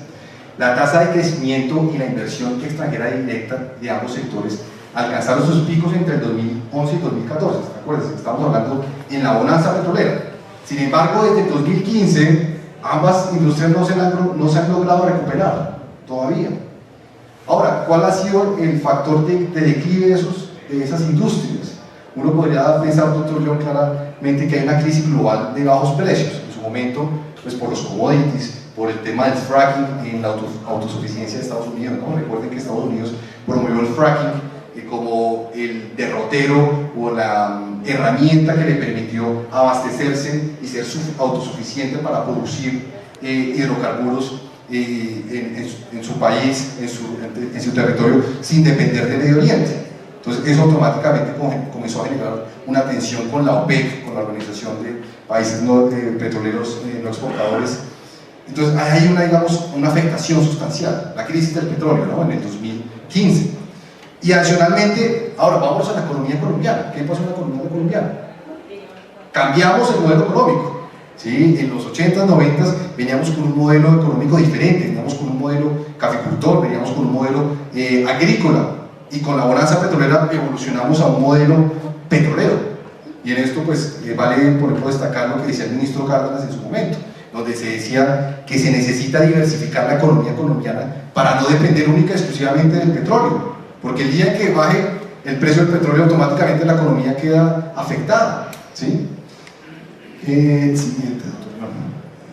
la tasa de crecimiento y la inversión extranjera directa de ambos sectores alcanzaron sus picos entre el 2011 y 2014. ¿Te acuerdas? Estamos hablando en la bonanza petrolera. Sin embargo, desde el 2015 ambas industrias no se han logrado recuperar todavía. Ahora, ¿cuál ha sido el factor de declive de esas industrias? Uno podría pensar, doctor John, claramente que hay una crisis global de bajos precios. En su momento, pues por los commodities, por el tema del fracking en la autosuficiencia de Estados Unidos, ¿no? Recuerden que Estados Unidos promovió el fracking como el derrotero o la herramienta que le permitió abastecerse y ser autosuficiente para producir hidrocarburos en su país, en su territorio, sin depender del Medio Oriente. Entonces eso automáticamente comenzó a generar una tensión con la OPEC, con la Organización de Países Petroleros No Exportadores, Entonces hay una, digamos, una afectación sustancial, la crisis del petróleo, ¿no? En el 2015. Y adicionalmente, ahora vamos a la economía colombiana. ¿Qué pasó en la economía colombiana? Cambiamos el modelo económico, ¿sí? En los 80s, 90s veníamos con un modelo económico diferente, veníamos con un modelo caficultor, veníamos con un modelo agrícola, y con la bonanza petrolera evolucionamos a un modelo petrolero. Y en esto pues vale por ejemplo destacar lo que decía el ministro Cárdenas en su momento, donde se decía que se necesita diversificar la economía colombiana para no depender única y exclusivamente del petróleo, porque el día que baje el precio del petróleo automáticamente la economía queda afectada, ¿sí? Siguiente, doctor.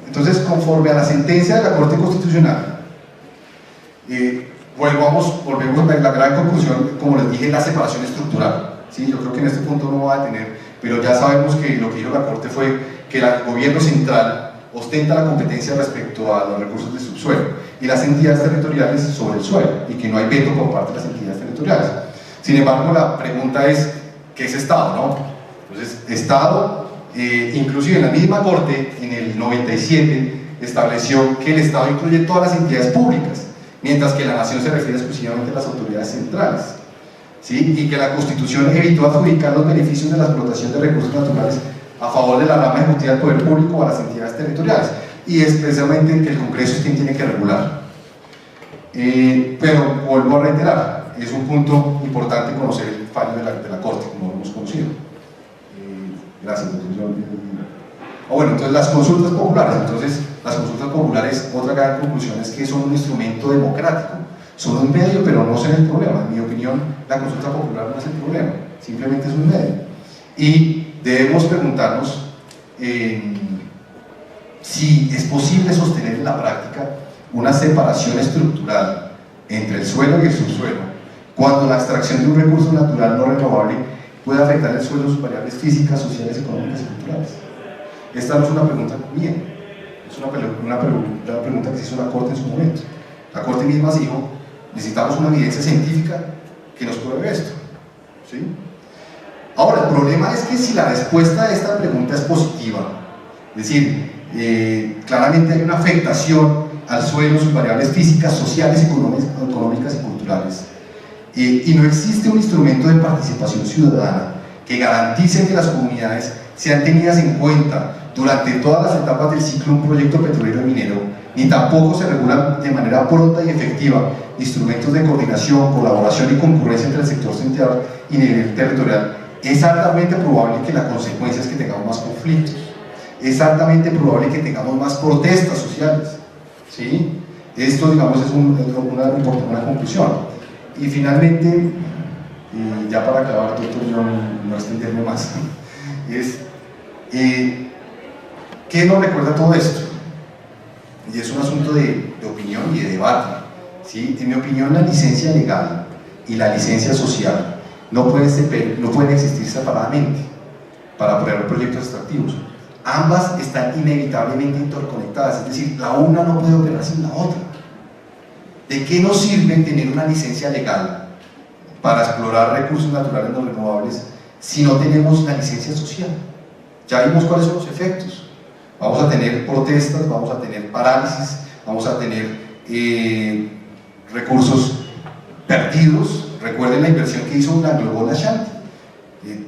Entonces, conforme a la sentencia de la Corte Constitucional, volvemos a la gran conclusión, como les dije, la separación estructural, ¿sí? Yo creo que en este punto no va a tener, pero ya sabemos que lo que dijo la Corte fue que el gobierno central ostenta la competencia respecto a los recursos de subsuelo y las entidades territoriales sobre el suelo, y que no hay veto por parte de las entidades territoriales. Sin embargo, la pregunta es, ¿qué es Estado, no? Entonces, Estado, inclusive en la misma Corte, en el 97, estableció que el Estado incluye todas las entidades públicas, mientras que la nación se refiere exclusivamente a las autoridades centrales, ¿sí? Y que la Constitución evitó adjudicar los beneficios de la explotación de recursos naturales a favor de la rama ejecutiva del poder público o a las entidades territoriales, y es precisamente que el Congreso es quien tiene que regular. Pero vuelvo a reiterar, es un punto importante conocer el fallo de la Corte, como lo hemos conocido. Gracias. Bueno, entonces las consultas populares. Entonces, las consultas populares, otra gran conclusión es que son un instrumento democrático, son un medio, pero no son el problema. En mi opinión, la consulta popular no es el problema, simplemente es un medio. Y debemos preguntarnos si es posible sostener en la práctica una separación estructural entre el suelo y el subsuelo, cuando la extracción de un recurso natural no renovable puede afectar el suelo, sus variables físicas, sociales, económicas y culturales. Esta no es una pregunta mía, es una pregunta que se hizo la Corte en su momento. La Corte misma se dijo, necesitamos una evidencia científica que nos pruebe esto, ¿sí? Ahora, el problema es que si la respuesta a esta pregunta es positiva, es decir, claramente hay una afectación al suelo, sus variables físicas, sociales, económicas y culturales, y no existe un instrumento de participación ciudadana que garantice que las comunidades sean tenidas en cuenta durante todas las etapas del ciclo de un proyecto petrolero y minero, ni tampoco se regulan de manera pronta y efectiva instrumentos de coordinación, colaboración y concurrencia entre el sector central y nivel territorial, es altamente probable que la consecuencia es que tengamos más conflictos, es altamente probable que tengamos más protestas sociales, ¿sí? Esto, digamos, es una conclusión. Y finalmente, ya para acabar, doctor, yo no extenderme más, es ¿qué nos recuerda todo esto? Y es un asunto de opinión y de debate, ¿sí? En mi opinión, la licencia legal y la licencia social no pueden existir separadamente para aprobar proyectos extractivos. Ambas están inevitablemente interconectadas, es decir, la una no puede operar sin la otra. ¿De qué nos sirve tener una licencia legal para explorar recursos naturales no renovables si no tenemos la licencia social? Ya vimos cuáles son los efectos. Vamos a tener protestas, vamos a tener parálisis, vamos a tener recursos perdidos. Recuerden la inversión que hizo una Global Ashanti,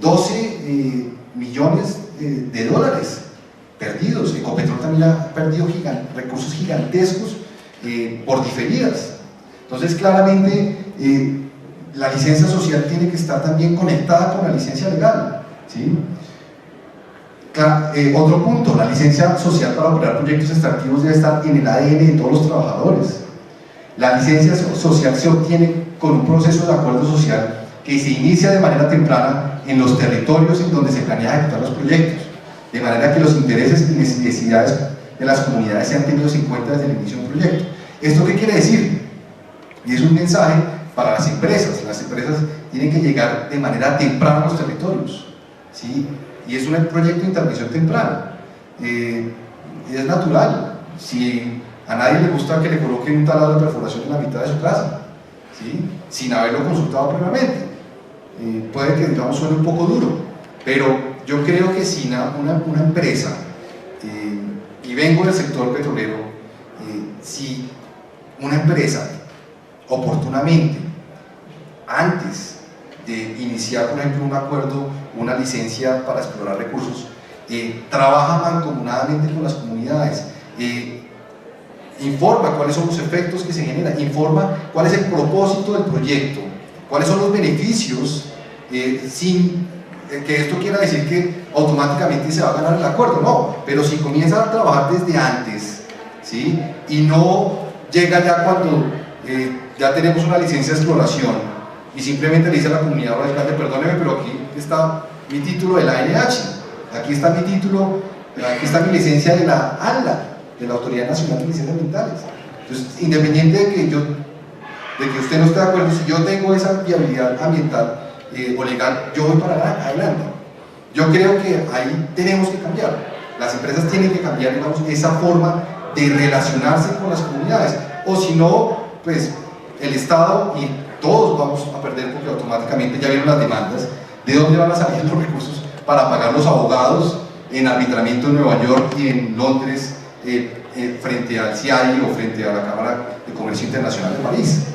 12 millones de dólares perdidos. Ecopetrol también ha perdido recursos gigantescos por diferidas. Entonces, claramente, la licencia social tiene que estar también conectada con la licencia legal, ¿sí? Otro punto, la licencia social para operar proyectos extractivos debe estar en el ADN de todos los trabajadores. La licencia social se obtiene con un proceso de acuerdo social que se inicia de manera temprana en los territorios en donde se planea ejecutar los proyectos, de manera que los intereses y necesidades de las comunidades sean tenidos en cuenta desde el inicio de un proyecto. ¿Esto qué quiere decir? Y es un mensaje para las empresas. Las empresas tienen que llegar de manera temprana a los territorios, ¿sí? Y es un proyecto de intervención temprana. Es natural. Si a nadie le gusta que le coloquen un taladro de perforación en la mitad de su casa, ¿sí? Sin haberlo consultado previamente, puede que, digamos, suene un poco duro, pero yo creo que si una empresa, y vengo del sector petrolero, si una empresa oportunamente, antes de iniciar, por ejemplo, un acuerdo, una licencia para explorar recursos, trabaja mancomunadamente con las comunidades, informa cuáles son los efectos que se generan, informa cuál es el propósito del proyecto, cuáles son los beneficios, sin que esto quiera decir que automáticamente se va a ganar el acuerdo, no, pero si comienza a trabajar desde antes, ¿sí? Y no llega ya cuando ya tenemos una licencia de exploración y simplemente le dice a la comunidad o al alcalde, perdóneme, pero aquí está mi título de la ANH, aquí está mi título, aquí está mi licencia de la ANLA, de la Autoridad Nacional de Licencias Ambientales. Entonces, independiente de que usted no esté de acuerdo, si yo tengo esa viabilidad ambiental o legal, yo voy para adelante. Yo creo que ahí tenemos que cambiar. Las empresas tienen que cambiar, digamos, esa forma de relacionarse con las comunidades, o si no, pues el Estado y todos vamos a perder, porque automáticamente ya vieron las demandas, de dónde van a salir los recursos para pagar los abogados en arbitramiento en Nueva York y en Londres, frente al CIAI o frente a la Cámara de Comercio Internacional de París.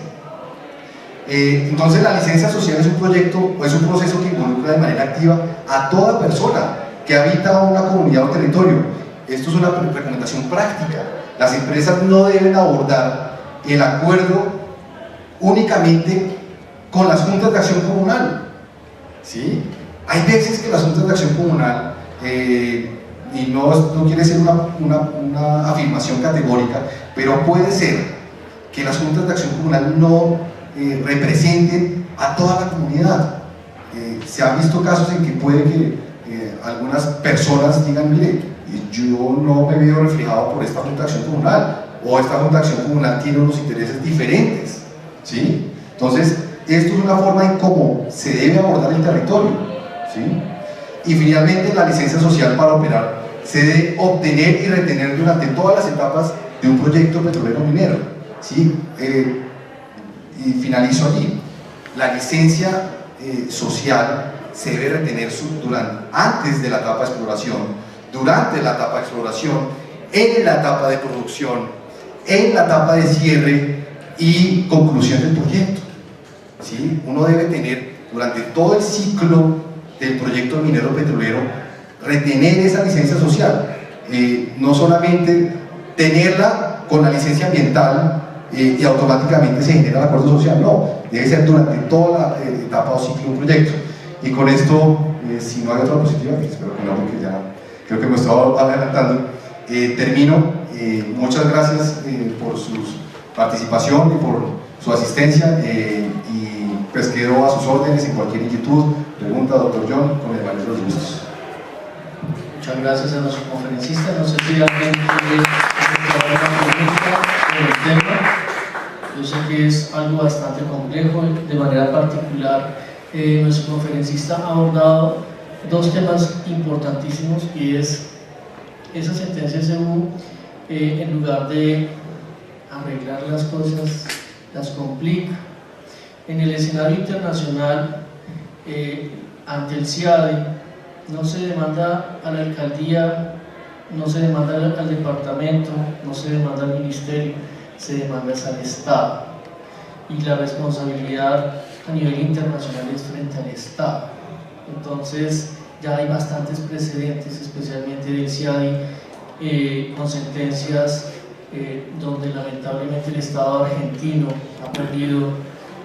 Entonces la licencia social es un proyecto o es un proceso que involucra de manera activa a toda persona que habita una comunidad o territorio. Esto es una recomendación práctica. Las empresas no deben abordar el acuerdo únicamente con las juntas de acción comunal, ¿sí? Hay veces que las juntas de acción comunal, y no quiere ser una afirmación categórica, pero puede ser que las juntas de acción comunal no representen a toda la comunidad. Se han visto casos en que puede que algunas personas digan, mire, yo no me veo reflejado por esta junta de acción comunal, o esta junta de acción comunal tiene unos intereses diferentes, ¿sí? Entonces, esto es una forma en cómo se debe abordar el territorio, ¿sí? Y finalmente, la licencia social para operar se debe obtener y retener durante todas las etapas de un proyecto petrolero minero, ¿sí? Y finalizo allí. La licencia social se debe retener antes de la etapa de exploración, durante la etapa de exploración, en la etapa de producción, en la etapa de cierre y conclusión del proyecto, ¿sí? Uno debe tener durante todo el ciclo del proyecto minero petrolero, retener esa licencia social, no solamente tenerla con la licencia ambiental y automáticamente se genera el acuerdo social, no, debe ser durante toda la etapa o ciclo de un proyecto. Y con esto, si no hay otra positiva, que espero que no, porque ya creo que me estaba adelantando, termino. Muchas gracias por su participación y por su asistencia, y pues quedo a sus órdenes en cualquier inquietud, pregunta, doctor John, con el mayor de los gustos. Muchas gracias a nuestro conferencista. No sé si alguien quiere hacer una pregunta sobre el tema. Yo sé que es algo bastante complejo. De manera particular, nuestro conferencista ha abordado dos temas importantísimos, y es esa sentencia CU, en lugar de arreglar las cosas, las complica. En el escenario internacional, ante el CIADI, no se demanda a la alcaldía, no se demanda al departamento, no se demanda al ministerio, se demanda al Estado, y la responsabilidad a nivel internacional es frente al Estado. Entonces ya hay bastantes precedentes, especialmente del CIADI, con sentencias donde lamentablemente el Estado argentino ha perdido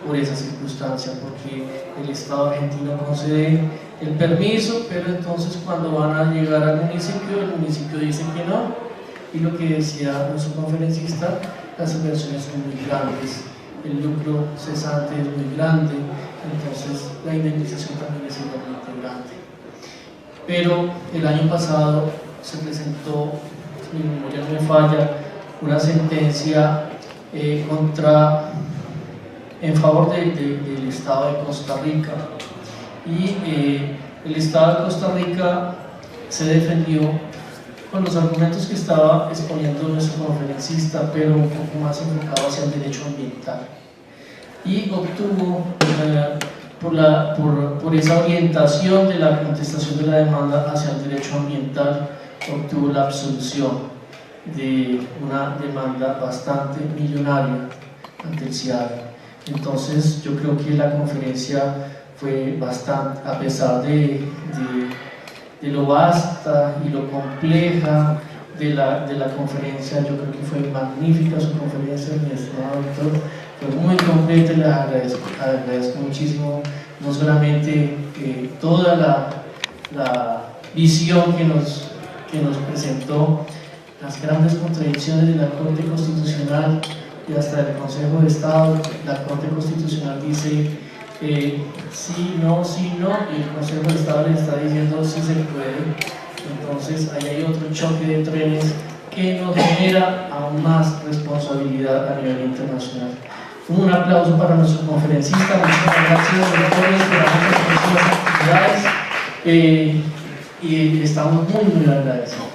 por esa circunstancia, porque el Estado argentino concede el permiso, pero entonces cuando van a llegar al municipio, el municipio dice que no, y lo que decía nuestro conferencista, las subvenciones son muy grandes, el lucro cesante es muy grande, entonces la indemnización también es igualmente grande. Pero el año pasado se presentó, si mi memoria no me falla, una sentencia en favor del Estado de Costa Rica, y el Estado de Costa Rica se defendió con los argumentos que estaba exponiendo nuestro conferencista, pero un poco más enfocado hacia el derecho ambiental, y obtuvo por esa orientación de la contestación de la demanda hacia el derecho ambiental, obtuvo la absolución. de una demanda bastante millonaria ante el CIADE. Entonces yo creo que la conferencia fue bastante, a pesar de lo vasta y lo compleja de la conferencia, yo creo que fue magnífica su conferencia, mi estimado doctor, fue muy completa y le agradezco muchísimo, no solamente toda la visión que nos presentó, las grandes contradicciones de la Corte Constitucional y hasta el Consejo de Estado. La Corte Constitucional dice sí, no, y el Consejo de Estado le está diciendo sí se puede. Entonces ahí hay otro choque de trenes que nos genera aún más responsabilidad a nivel internacional. Un aplauso para nuestro conferencista, muchas gracias doctores por muchas actividades y estamos muy agradecidos.